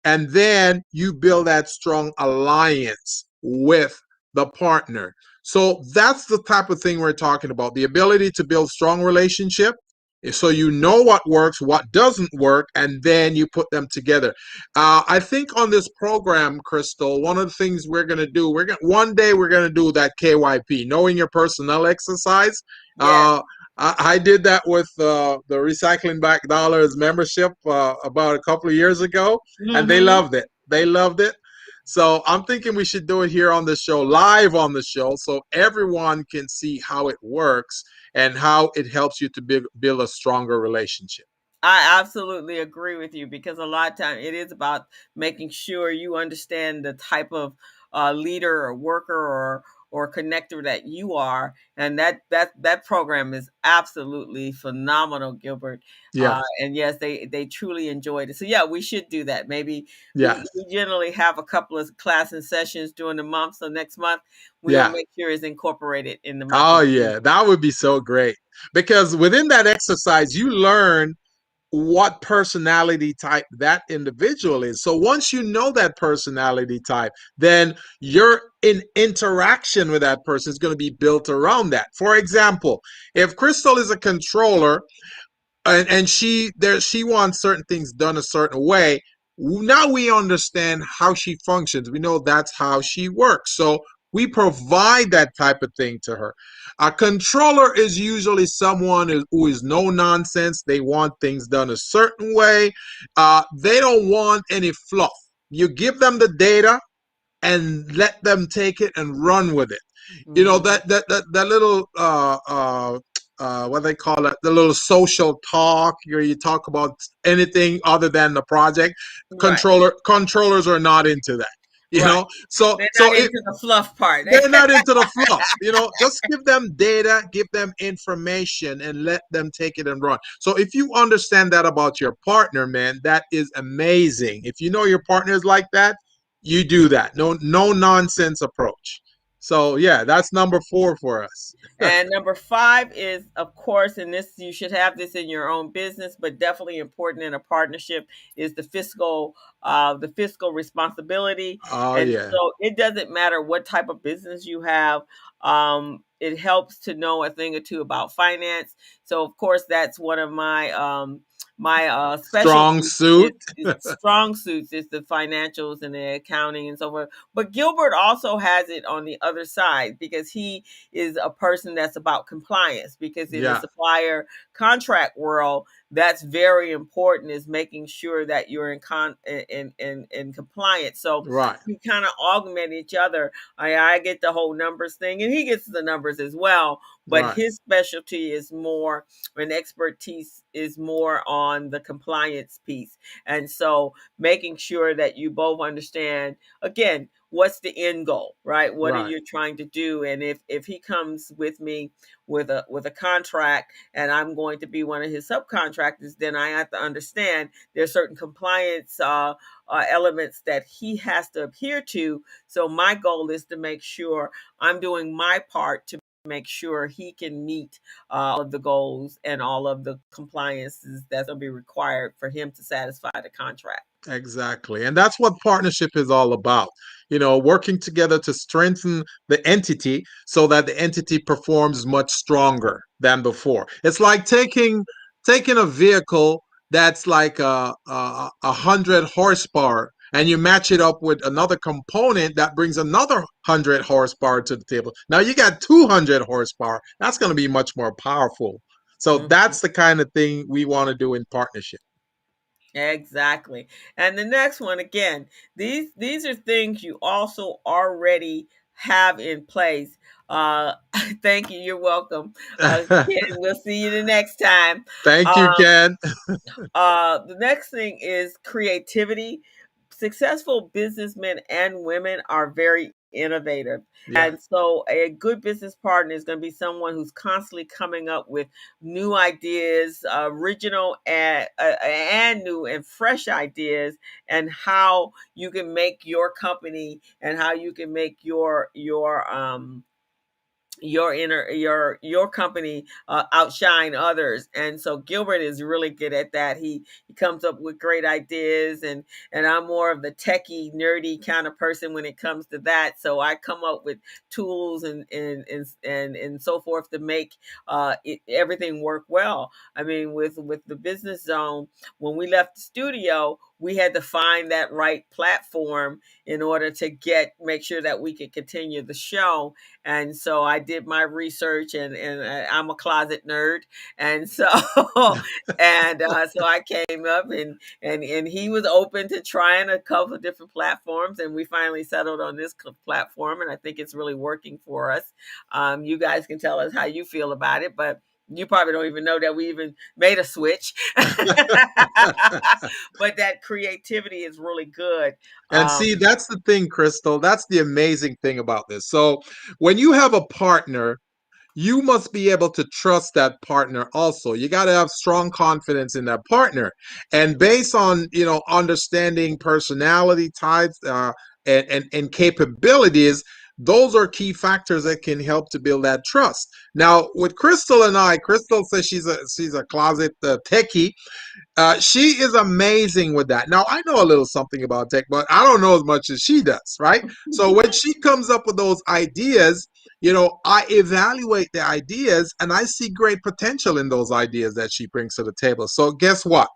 And then you build that strong alliance with the partner. So that's the type of thing we're talking about, the ability to build strong relationship, so you know what works, what doesn't work, and then you put them together. I think on this program, Crystal, one of the things we're going to do, one day we're going to do that KYP, knowing your personnel exercise. Yes. I did that with the Recycling Back Dollars membership about a couple of years ago, and they Mm-hmm. loved it. They loved it. So I'm thinking we should do it here on the show, live on the show, so everyone can see how it works and how it helps you to build a stronger relationship. I absolutely agree with you because a lot of time it is about making sure you understand the type of leader or worker or connector that you are, and that program is absolutely phenomenal, Gilbert. Yeah, And yes, they truly enjoyed it. So yeah, we should do that. Maybe we, yes, we generally have a couple of class and sessions during the month. So next month we will yeah. make sure it's incorporated in the month Oh, of June. yeah, that would be so great because within that exercise, you learn what personality type that individual is. So once you know that personality type, then your interaction with that person is going to be built around that. For example, if Crystal is a controller, and she wants certain things done a certain way, now we understand how she functions, we know that's how she works, so we provide that type of thing to her. A controller is usually someone who is no nonsense. They want things done a certain way. They don't want any fluff. You give them the data and let them take it and run with it. You know Hmm. that little what they call it, the little social talk where you talk about anything other than the project. Right, Controllers are not into that. You right. know, so They're so not it into the fluff part. they're not into the fluff. You know, just give them data, give them information, and let them take it and run. So if you understand that about your partner, man, that is amazing. If you know your partner is like that, you do that. No nonsense approach. So yeah, that's number 4 for us. And number five is, of course, and this you should have this in your own business, but definitely important in a partnership, is the fiscal responsibility. Oh And yeah, so it doesn't matter what type of business you have. It helps to know a thing or two about finance. So of course that's one of my strong specialties suit. is strong suits is the financials and the accounting and so forth. But Gilbert also has it on the other side because he is a person that's about compliance, because in the Yeah, supplier contract world, that's very important, is making sure that you're in compliance. So right, we kind of augment each other. I get the whole numbers thing and he gets the numbers as well, but right, his specialty is more, an expertise is more on the compliance piece. And so making sure that you both understand, again, what's the end goal, right? What are right, you trying to do? And if he comes with me with a contract and I'm going to be one of his subcontractors, then I have to understand there's certain compliance elements that he has to adhere to. So my goal is to make sure I'm doing my part to make sure he can meet all of the goals and all of the compliances that's going to be required for him to satisfy the contract. Exactly. And that's what partnership is all about. Working together to strengthen the entity so that the entity performs much stronger than before. It's like taking a vehicle that's like a 100 horsepower, and you match it up with another component that brings another 100 horsepower to the table. Now you got 200 horsepower. That's going to be much more powerful. So Mhm. that's the kind of thing we want to do in partnership. Exactly. And the next one, again, these are things you also already have in place. Thank you. You're welcome. Ken, we'll see you the next time. Thank you, Um, Ken. the next thing is creativity. Successful businessmen and women are very innovative. Yeah. And so a good business partner is going to be someone who's constantly coming up with new ideas, original and new and fresh ideas, and how you can make your company and how you can make your company outshine others. And so Gilbert is really good at that. He comes up with great ideas, and I'm more of the techie nerdy kind of person when it comes to that. So I come up with tools and so forth to make everything work well. I mean, with the business zone, when we left the studio, we had to find that right platform in order to make sure that we could continue the show. And so I did my research, and I'm a closet nerd, and so so I came up, and he was open to trying a couple of different platforms, and we finally settled on this platform, and I think it's really working for us. You guys can tell us how you feel about it, but you probably don't even know that we even made a switch. But that creativity is really good. And see, that's the thing, Crystal. That's the amazing thing about this. So, when you have a partner, you must be able to trust that partner also. You got to have strong confidence in that partner. And based on, understanding personality types and capabilities, those are key factors that can help to build that trust. Now, with Crystal and I, Crystal says she's a closet techie. She is amazing with that. Now, I know a little something about tech, but I don't know as much as she does, right? So when she comes up with those ideas, I evaluate the ideas and I see great potential in those ideas that she brings to the table. So guess what?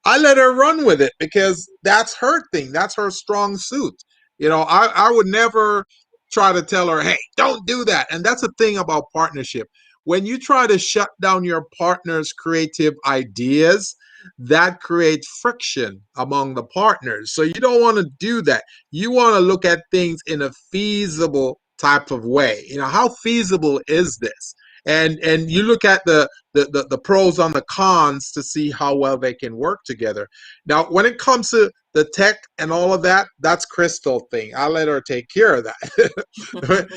I let her run with it because that's her thing. That's her strong suit. I would never try to tell her, hey, don't do that. And that's the thing about partnership. When you try to shut down your partner's creative ideas, that creates friction among the partners. So you don't want to do that. You want to look at things in a feasible type of way. How feasible is this? And you look at the pros and the cons to see how well they can work together. Now, when it comes to the tech and all of that, that's Crystal thing. I'll let her take care of that.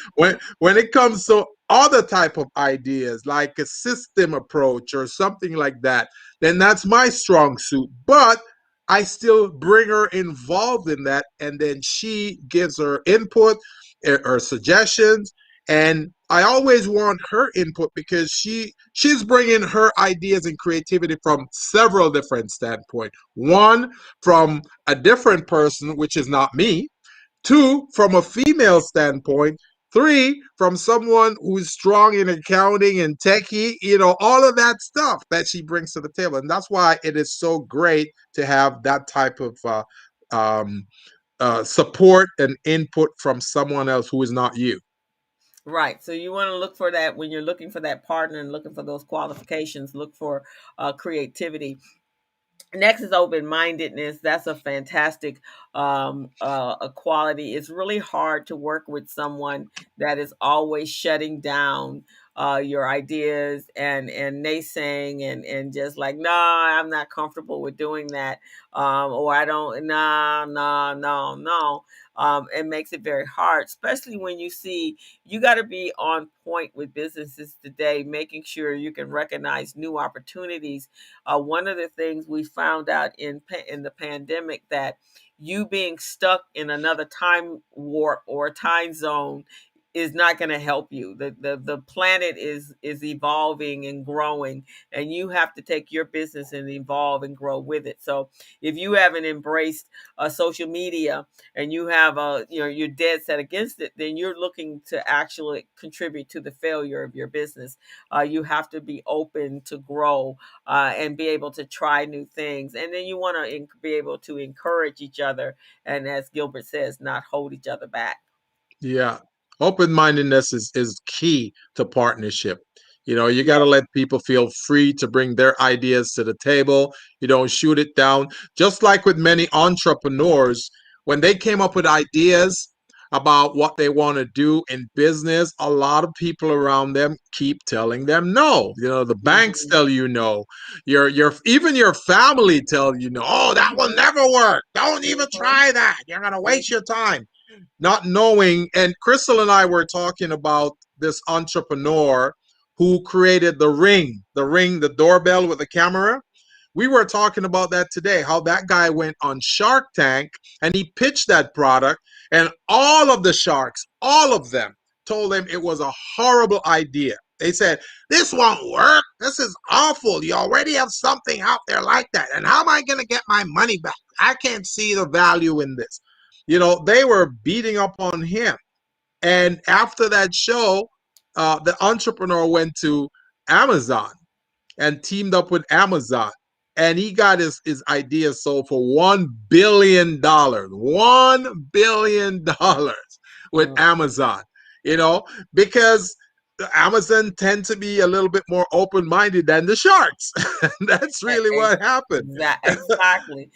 when it comes to other type of ideas like a system approach or something like that, then that's my strong suit. But I still bring her involved in that, and then she gives her input or suggestions, and I always want her input because she's bringing her ideas and creativity from several different standpoints. One, from a different person, which is not me. Two, from a female standpoint. Three, from someone who's strong in accounting and techie, all of that stuff that she brings to the table. And that's why it is so great to have that type of um, support and input from someone else who is not you. Right. So you want to look for that when you're looking for that partner and looking for those qualifications. Look for creativity. Next is open-mindedness. That's a fantastic a quality. It's really hard to work with someone that is always shutting down your ideas and naysaying and just like, nah, I'm not comfortable with doing that, or I don't, nah, nah, no, no. It makes it very hard, especially when you see you got to be on point with businesses today, making sure you can recognize new opportunities. One of the things we found out in the pandemic, that you being stuck in another time warp or time zone is not going to help you. The planet is evolving and growing, and you have to take your business and evolve and grow with it. So if you haven't embraced social media and you have you're dead set against it, then you're looking to actually contribute to the failure of your business. You have to be open to grow and be able to try new things, and then you want to be able to encourage each other, and as Gilbert says, not hold each other back. Yeah. Open-mindedness is key to partnership. You got Yeah. to let people feel free to bring their ideas to the table. You don't shoot it down. Just like with many entrepreneurs, when they came up with ideas about what they want to do in business, a lot of people around them keep telling them no. The banks Mhm. tell you no. Your even your family tell you no. Oh, that will Mhm. never work. Don't even Mhm. try that. You're gonna waste Mhm. your time. Not knowing, and Crystal and I were talking about this entrepreneur who created the doorbell with the camera. We were talking about that today, how that guy went on Shark Tank and he pitched that product, and all of the sharks, all of them, told him it was a horrible idea. They said, "This won't work. This is awful. You already have something out there like that. And how am I going to get my money back? I can't see the value in this." They were beating up on him. And after that show, the entrepreneur went to Amazon and teamed up with Amazon. And he got his idea sold for $1 billion. $1 billion with Mhm. Amazon, you know, because Amazon tend to be a little bit more open-minded than the sharks. That's really what happened. Exactly.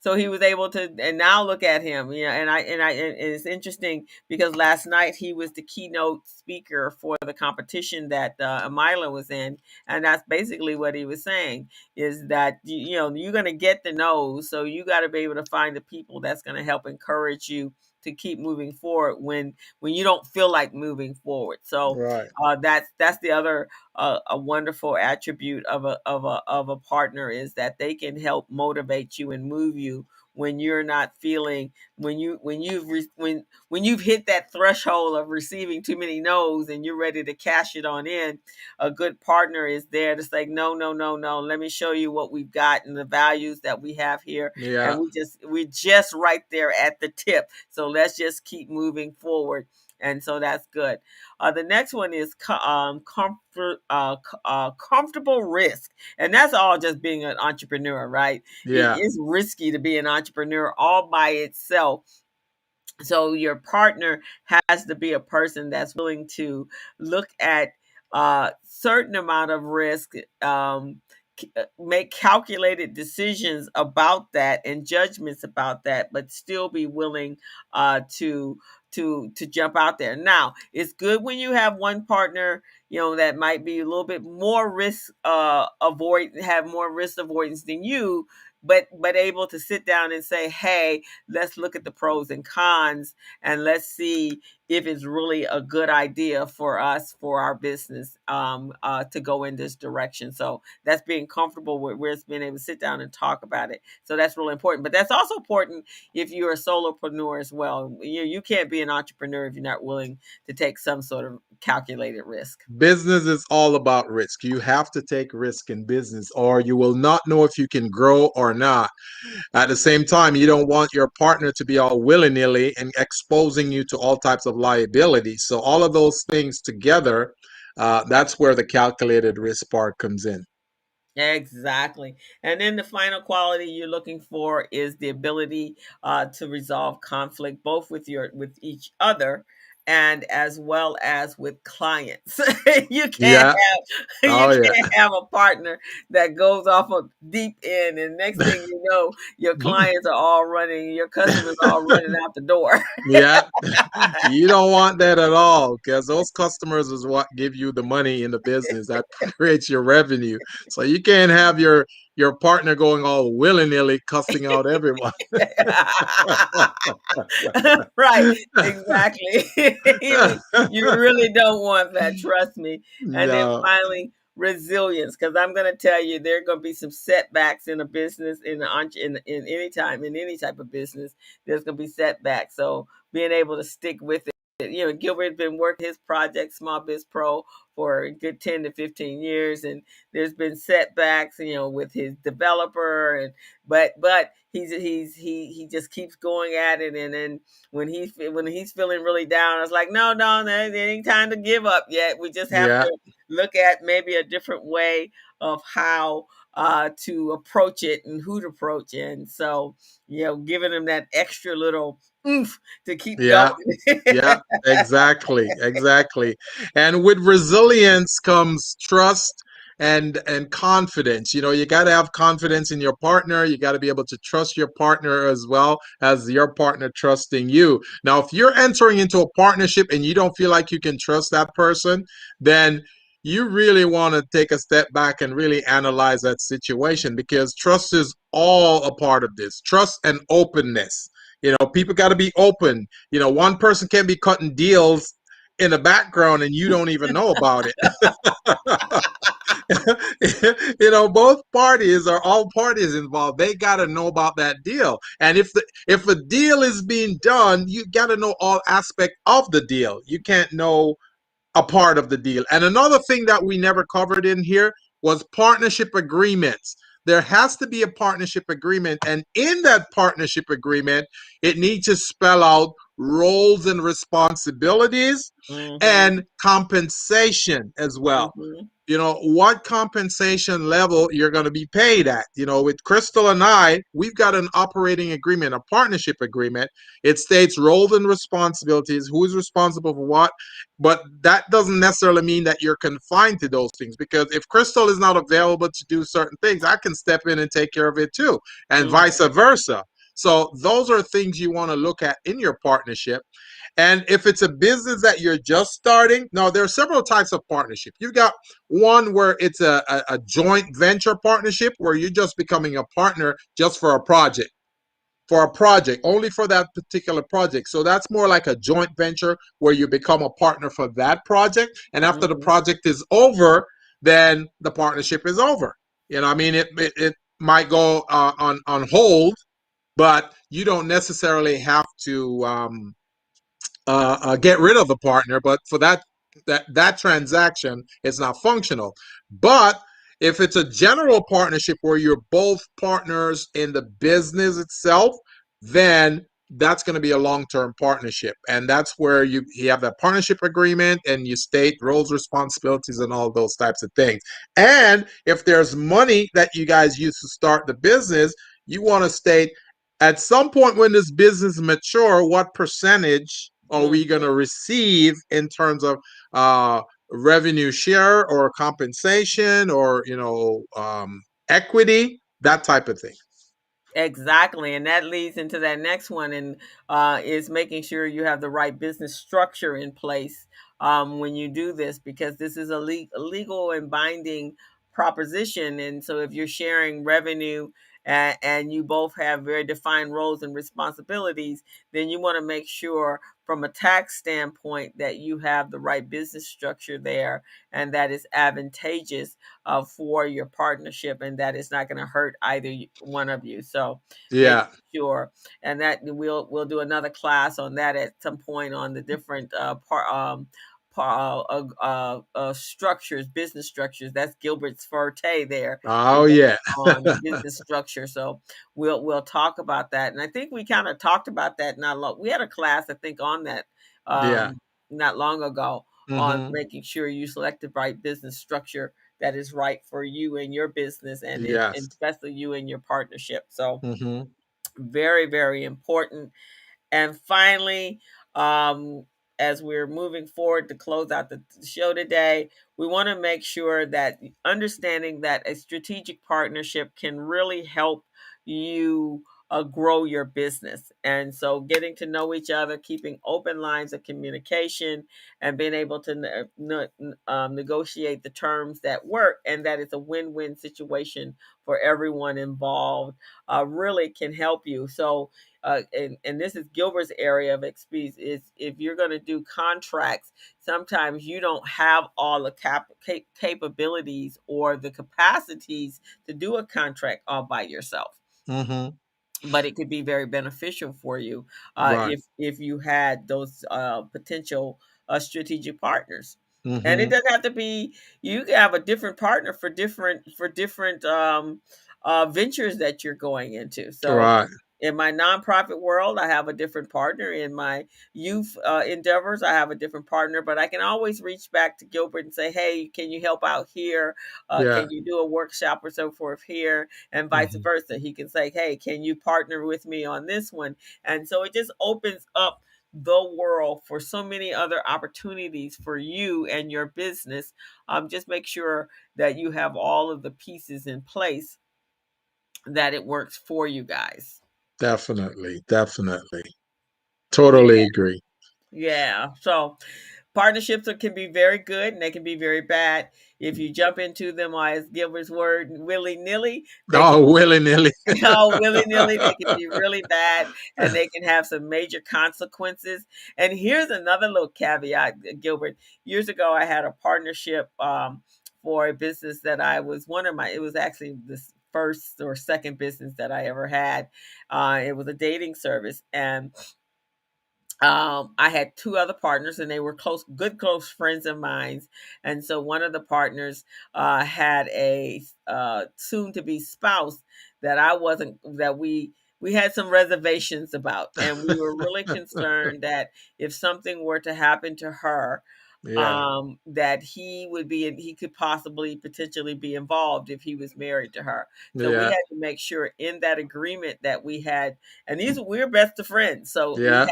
So he was able to, and now look at him. And it's interesting because last night he was the keynote speaker for the competition that Amila was in, and that's basically what he was saying is that you're going to get the no's, so you got to be able to find the people that's going to help encourage you to keep moving forward when you don't feel like moving forward. So Right. that's the other a wonderful attribute of a partner is that they can help motivate you and move you when you're not feeling when you've hit that threshold of receiving too many no's and you're ready to cash it on in. A good partner is there to say no, no, no, no, let me show you what we've got and the values that we have here, and Yeah. we're just right there at the tip, so let's just keep moving forward. And so that's good. The next one is comfortable risk, and that's all just being an entrepreneur, right? It Yeah. is risky to be an entrepreneur all by itself. So your partner has to be a person that's willing to look at certain amount of risk, make calculated decisions about that and judgments about that, but still be willing to jump out there. Now, it's good when you have one partner, that might be a little bit more risk have more risk avoidance than you, but able to sit down and say, hey, let's look at the pros and cons, and let's see if it's really a good idea for us, for our business, to go in this direction. So that's being comfortable with being able to sit down and talk about it. So that's really important. But that's also important if you're a solopreneur as well. You can't be an entrepreneur if you're not willing to take some sort of calculated risk. Business is all about risk. You have to take risk in business, or you will not know if you can grow or not. At the same time, you don't want your partner to be all willy-nilly and exposing you to all types of liability. So all of those things together, that's where the calculated risk part comes in. Exactly. And then the final quality you're looking for is the ability to resolve conflict, both with each other and as well as with clients. you can't Yeah. you Oh, yeah. can't have a partner that goes off a deep end, and next thing you know, your clients are all running, your customers are all running out the door. Yeah. You don't want that at all, because those customers is what give you the money in the business that creates your revenue. So you can't have your partner going all willy-nilly cussing out everyone. Right, exactly. You really don't want that, trust me. And then No. finally, resilience, because I'm going to tell you, there are going to be some setbacks in a business, in any time, in any type of business. There's going to be setbacks. So being able to stick with it Gilbert's been working his project, Small Biz Pro, for a good 10 to 15 years, and there's been setbacks, with his developer, and but he just keeps going at it, and then when he's feeling really down, I was like, no, no, there ain't time to give up yet. We just have Yeah. to look at maybe a different way of how to approach it and who to approach it. And so, giving him that extra little oomph to keep going. Yeah. Yeah, exactly, exactly. And with resilience comes trust and confidence. You got to have confidence in your partner. You got to be able to trust your partner as well as your partner trusting you. Now, if you're entering into a partnership and you don't feel like you can trust that person, then you really want to take a step back and really analyze that situation, because trust is all a part of this. Trust and openness. People got to be open. One person can be cutting deals in the background and you don't even know about it. Both parties or all parties involved, they got to know about that deal. And if a deal is being done, you got to know all aspect of the deal. You can't know a part of the deal. And another thing that we never covered in here was partnership agreements. There has to be a partnership agreement, and in that partnership agreement, it needs to spell out roles and responsibilities Mm-hmm. and compensation as well. Mm-hmm. What compensation level you're going to be paid at. With Crystal and I, we've got an operating agreement, a partnership agreement. It states roles and responsibilities, who is responsible for what, but that doesn't necessarily mean that you're confined to those things, because if Crystal is not available to do certain things, I can step in and take care of it too, and vice Mm-hmm. versa. So those are things you want to look at in your partnership. And if it's a business that you're just starting, now there are several types of partnership. You've got one where it's a joint venture partnership, where you're just becoming a partner just for a project, only for that particular project. So that's more like a joint venture where you become a partner for that project. And after the Mm-hmm. project is over, then the partnership is over. I mean, it might go on hold, but you don't necessarily have to get rid of the partner, but for that transaction, it's not functional. But if it's a general partnership where you're both partners in the business itself, then that's going to be a long-term partnership, and that's where you have that partnership agreement and you state roles, responsibilities, and all those types of things. And if there's money that you guys use to start the business, you want to state at some point when this business mature, what percentage are we going to receive in terms of revenue share or compensation or equity, that type of thing. Exactly, and that leads into that next one, and is making sure you have the right business structure in place when you do this, because this is a legal and binding proposition. And so, if you're sharing revenue and you both have very defined roles and responsibilities, then you want to make sure, from a tax standpoint, that you have the right business structure there, and that is advantageous for your partnership, and that is not going to hurt either one of you. So Yeah. making sure, and that we'll do another class on that at some point, on the different structures, business structures. That's Gilbert's forte there, Oh yeah. on business structure. So we'll talk about that, and I think we kind of talked about that not long. We had a class, I think, on that Yeah. not long ago, on Mm-hmm. making sure you select the right business structure that is right for you and your business, and Yes. especially you and your partnership. So Mm-hmm. very, very important. And finally, um, as we're moving forward to close out the show today, we want to make sure that understanding that a strategic partnership can really help you grow your business. And so, getting to know each other, keeping open lines of communication, and being able to negotiate the terms that work, and that it's a win win situation for everyone involved, really can help you. So, and this is Gilbert's area of expertise, is if you're going to do contracts, sometimes you don't have all the capabilities or the capacities to do a contract all by yourself. Mm-hmm. but it could be very beneficial for you Right. if you had those potential strategic partners. And it Mm-hmm. doesn't have to be, you can have a different partner for different ventures that you're going into. So Right. in my nonprofit world, I have a different partner. In my youth endeavors, I have a different partner. But I can always reach back to Gilbert and say, "Hey, can you help out here? Yeah. Can you do a workshop or so forth here?" And vice Mm-hmm. versa. He can say, "Hey, can you partner with me on this one?" And so it just opens up the world for so many other opportunities for you and your business. Just make sure that you have all of the pieces in place that it works for you guys. Definitely. Definitely. Yeah, Totally agree. yeah. So partnerships can be very good and they can be very bad. If you jump into them, as Gilbert's word, willy nilly, they can Oh, be willy nilly. willy nilly. They can be really bad, and they can have some major consequences. And here's another little caveat, Gilbert. Years ago, I had a partnership for a business that I was one of my. It was actually this first or second business that I ever had. It was a dating service, and I had two other partners, and they were good close friends of mine. And so one of the partners had a soon to be spouse that I wasn't that we had some reservations about, and we were really concerned that if something were to happen to her, Yeah. that he could possibly potentially be involved if he was married to her. So we Yeah. had to make sure in that agreement that we had, and we're best of friends. So Yeah.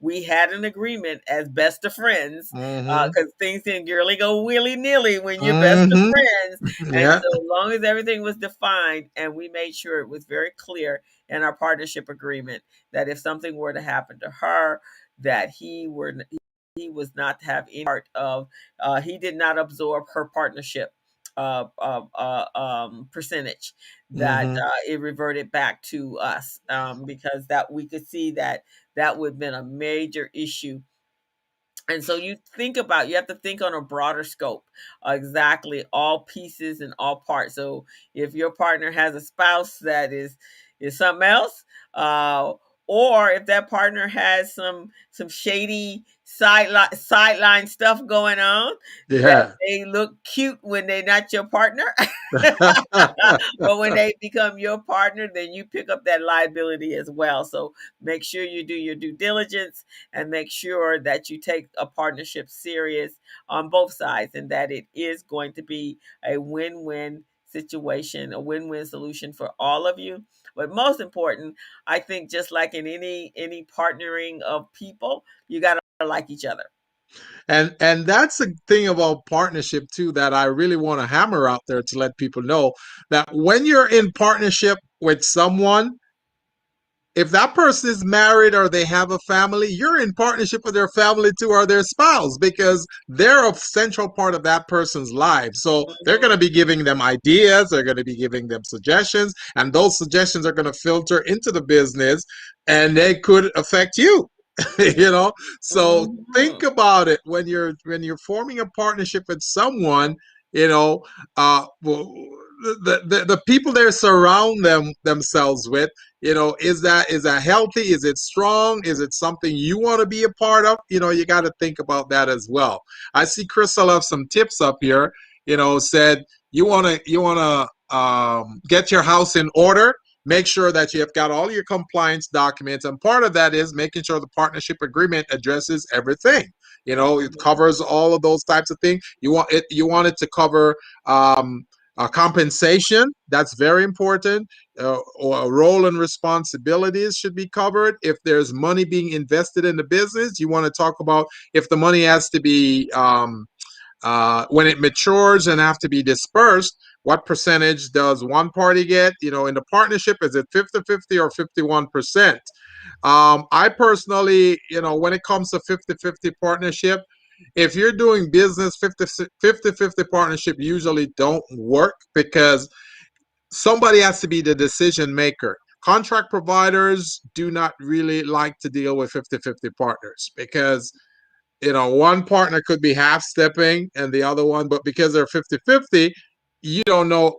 we had an agreement as best of friends, Mm-hmm. because things didn't really go willy nilly when you're best of Mm-hmm. friends. And Yeah. so as long as everything was defined and we made sure it was very clear in our partnership agreement that if something were to happen to her, that he was not to have any part of, he did not absorb her partnership percentage, that Mm-hmm. it reverted back to us, because that we could see that that would have been a major issue. And so you have to think on a broader scope, exactly all pieces and all parts. So if your partner has a spouse that is something else, uh or if that partner has some shady sideline stuff going on, that Yeah. they look cute when they're not your partner, but when they become your partner, then you pick up that liability as well. So make sure you do your due diligence and make sure that you take a partnership serious on both sides, and that it is going to be a win-win situation, a win-win solution for all of you. But most important, I think just like in any partnering of people, you got to like each other. And that's the thing about partnership too that I really want to hammer out there to let people know that when you're in partnership with someone, if that person is married or they have a family, you're in partnership with their family too or their spouse because they're a central part of that person's life. So they're going to Mhm. be giving them ideas, they're going to be giving them suggestions, and those suggestions are going to filter into the business and they could affect you. you know, so think Mhm. about it when you're forming a partnership with someone, you know, well, the people they surround themselves with, is that healthy, is it strong, is it something you want to be a part of? You got to think about that as well. I see Crystal have some tips up here. Said you want to get your house in order. Make sure that you have got all your compliance documents, and part of that is making sure the partnership agreement addresses everything. It Mhm. covers all of those types of things. You want it to cover compensation. That's very important. Or role and responsibilities should be covered. If there's money being invested in the business, you want to talk about if the money has to be when it matures and have to be dispersed, what percentage does one party get? In the partnership, is it 50-50 or 51%? I personally, when it comes to 50-50 partnership, if you're doing business, 50-50 partnership usually don't work because somebody has to be the decision maker. Contract providers do not really like to deal with 50-50 partners because one partner could be half stepping and the other one, but because they're 50-50, you don't know,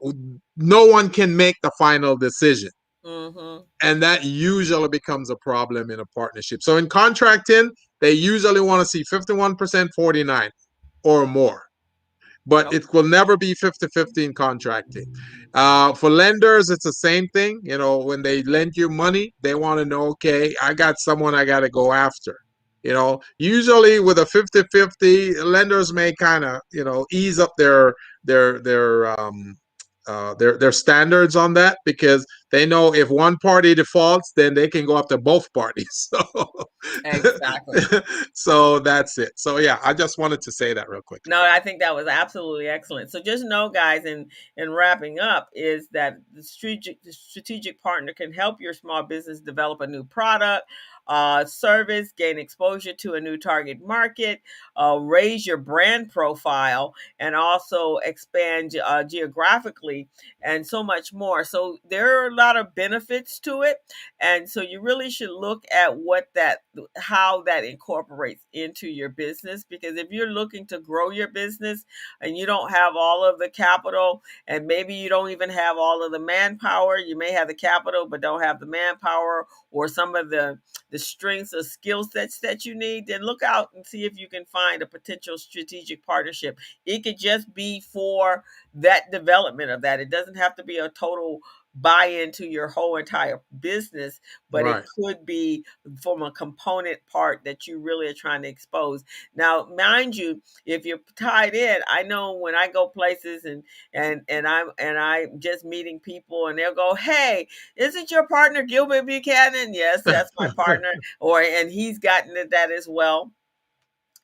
no one can make the final decision. Mm-hmm. And that usually becomes a problem in a partnership. So in contracting, they usually want to see 51%, 49 or more, but Okay. it will never be 50-50 in contracting. For lenders, it's the same thing. You know, when they lend you money, they want to know, okay, I got someone I got to go after. You know, usually with a 50-50, lenders may kind of, you know, ease up their their their standards on that, because they know if one party defaults, then they can go after both parties. Exactly. So that's it. So yeah, I just wanted to say that real quickly. No, I think that was absolutely excellent. So just know, guys, in wrapping up, is that the strategic partner can help your small business develop a new product, service, gain exposure to a new target market, raise your brand profile, and also expand geographically, and so much more. So there are a lot of benefits to it, and so you really should look at how that incorporates into your business, because if you're looking to grow your business and you don't have all of the capital, and maybe you don't even have all of the manpower, you may have the capital but don't have the manpower, or some of the strengths or skill sets that you need, then look out and see if you can find a potential strategic partnership. It could just be for that development of that. It doesn't have to be a total buy into your whole entire business, but it Right. could be from a component part that you really are trying to expose. Now, mind you, if you're tied in, I know when I go places and I'm just meeting people, and they'll go, "Hey, isn't your partner Gilbert Buchanan?" Yes, that's my partner, and he's gotten to that as well.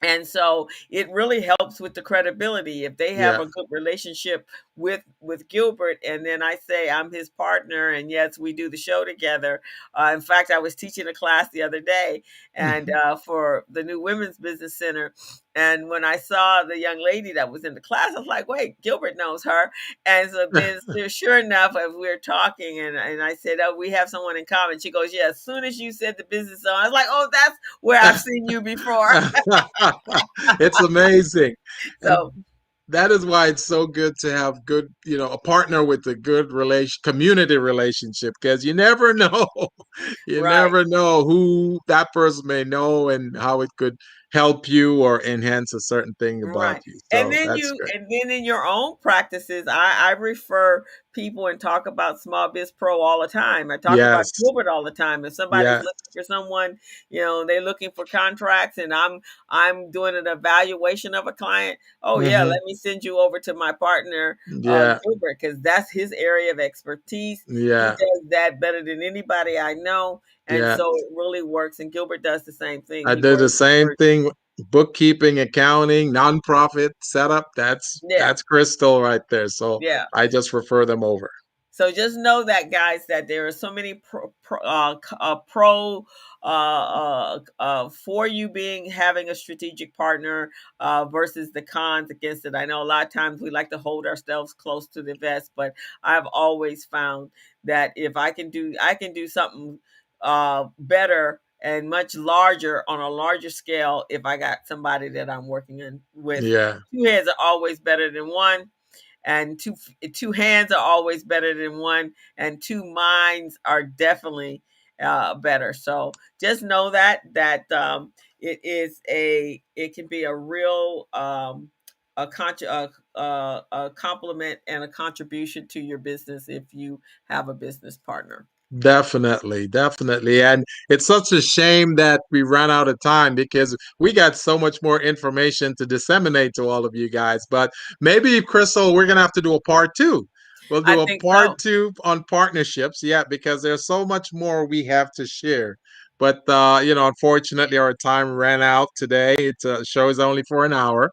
And so it really helps with the credibility if they have Yeah. a good relationship with Gilbert, and then I say I'm his partner, and yes, we do the show together. In fact, I was teaching a class the other day, and for the new Women's Business Center, and when I saw the young lady that was in the class, I was like, "Wait, Gilbert knows her." And so then, sure enough, as we were talking, and I said, "Oh, we have someone in common." She goes, "Yeah." As soon as you said the business owner, I was like, "Oh, that's where I've seen you before." It's amazing. And So that is why it's so good to have good, you know, a partner with a good community relationship, because you never know. You right, never know who that person may know and how it could help you or enhance a certain thing about right. you. And So then that's great. in your own practices, I refer people and talk about Small Biz Pro all the time. I talk about Yes. Gilbert all the time. If somebody's Yeah. looking for someone, they're looking for contracts, and I'm doing an evaluation of a client. Oh yeah, Hmm. let me send you over to my partner, Yeah. Gilbert, because that's his area of expertise. He Yeah. does that better than anybody I know, and Yeah. so it really works. And Gilbert does the same thing. I He do the works. same thing. Bookkeeping, accounting, nonprofit setup. Yeah, That's Crystal right there. So yeah. I just refer them over. So just know that, guys, that there are so many pro for you being having a strategic partner versus the cons against it. I know a lot of times we like to hold ourselves close to the vest, but I've always found that if I can do something better and much larger on a larger scale if I got somebody that I'm working in with. Yeah. Two heads are always better than one, and two hands are always better than one, and two minds are definitely better. So just know it can be a real a compliment and a contribution to your business if you have a business partner. Definitely, definitely. And it's such a shame that we ran out of time, because we got so much more information to disseminate to all of you guys. But maybe, Crystal, we're going to have to do a part two. We'll I do a think part so. two on partnerships. Yeah, because there's so much more we have to share. But, unfortunately, our time ran out today. It's show is only for an hour.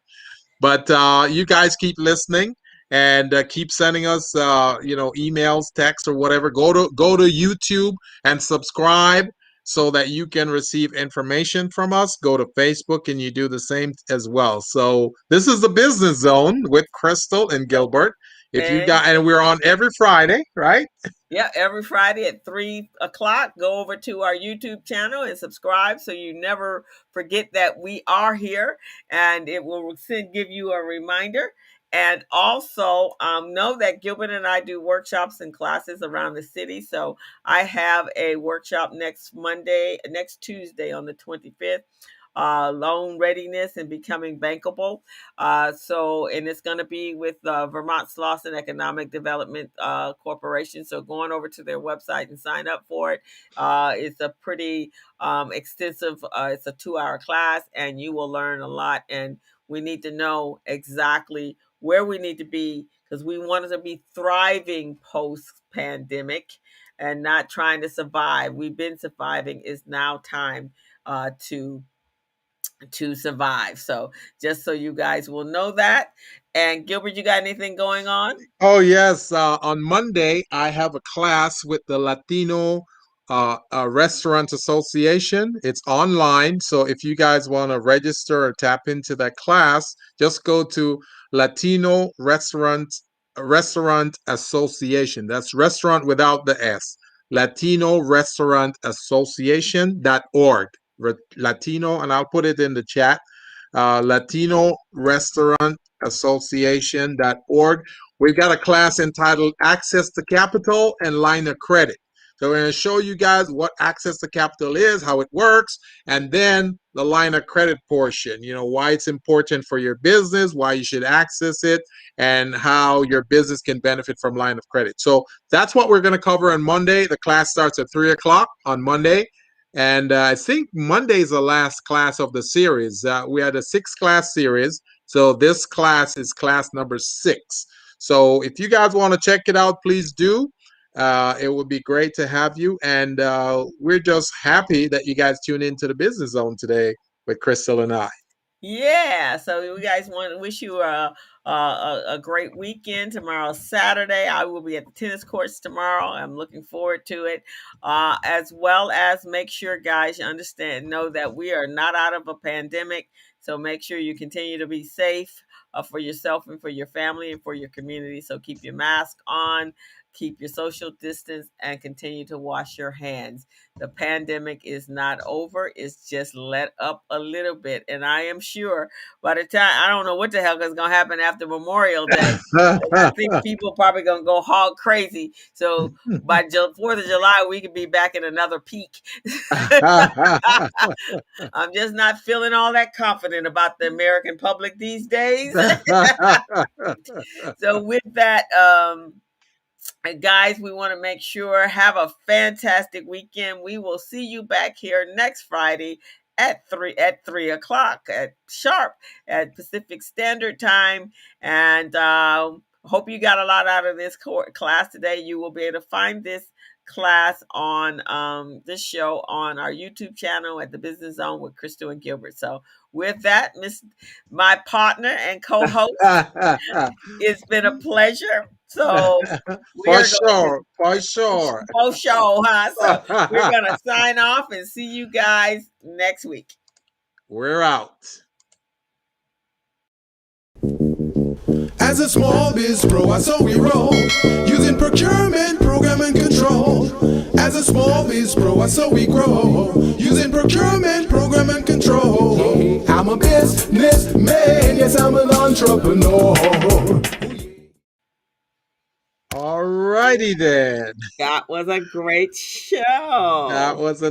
But you guys keep listening and keep sending us, emails, texts, or whatever. Go to YouTube and subscribe so that you can receive information from us. Go to Facebook and you do the same as well. So this is the Business Zone with Crystal and Gilbert. If you And got, and we're on every Friday, right? yeah, every Friday at 3 o'clock, go over to our YouTube channel and subscribe so you never forget that we are here, and it will give you a reminder. And also, know that Gilbert and I do workshops and classes around the city. So I have a workshop next Tuesday on the 25th. Loan readiness and becoming bankable. And it's going to be with Vermont Slauson Economic Development Corporation. So going over to their website and sign up for it. It's a pretty extensive, it's a 2-hour class, and you will learn a lot. And we need to know exactly where we need to be, because we want to be thriving post pandemic and not trying to survive. We've been surviving. It's now time to survive. So just so you guys will know that. And Gilbert, you got anything going on? Oh, yes. On Monday, I have a class with the Latino Restaurant Association. It's online. So if you guys want to register or tap into that class, just go to Latino Restaurant Association. That's restaurant without the S. Latino Restaurant Association.org. Latino, and I'll put it in the chat. Latino Restaurant Association.org. We've got a class entitled Access to Capital and Line of Credit. So we're going to show you guys what access to capital is, how it works, and then the line of credit portion, why it's important for your business, why you should access it, and how your business can benefit from line of credit. So that's what we're going to cover on Monday. The class starts at 3 o'clock on Monday. And I think Monday is the last class of the series. We had a 6-class series. So this class is class number 6. So if you guys want to check it out, please do. It would be great to have you. And we're just happy that you guys tune into the Business Zone today with Crystal and I. Yeah. So we guys want to wish you a great weekend. Tomorrow's Saturday. I will be at the tennis courts tomorrow. I'm looking forward to it. As well as make sure, guys, you know that we are not out of a pandemic. So make sure you continue to be safe for yourself and for your family and for your community. So keep your mask on, keep your social distance, and continue to wash your hands. The pandemic is not over. It's just let up a little bit. And I am sure by the time, I don't know what the hell is going to happen after Memorial Day. I think people probably going to go hog crazy. So by 4th of July, we could be back at another peak. I'm just not feeling all that confident about the American public these days. So with that, guys, we want to make sure have a fantastic weekend. We will see you back here next Friday at 3 o'clock at sharp at Pacific Standard Time. And hope you got a lot out of this class today. You will be able to find this class on this show on our YouTube channel at the Business Zone with Crystal and Gilbert. So with that, my partner and co-host, it's been a pleasure. So For sure. For sure, huh? So we're gonna sign off and see you guys next week. We're out. As a small biz pro, so we roll, using procurement, program and control. As a small biz pro, so we grow, using procurement, program and control. I'm a businessman, yes, I'm an entrepreneur. All righty then. That was a great show. That was a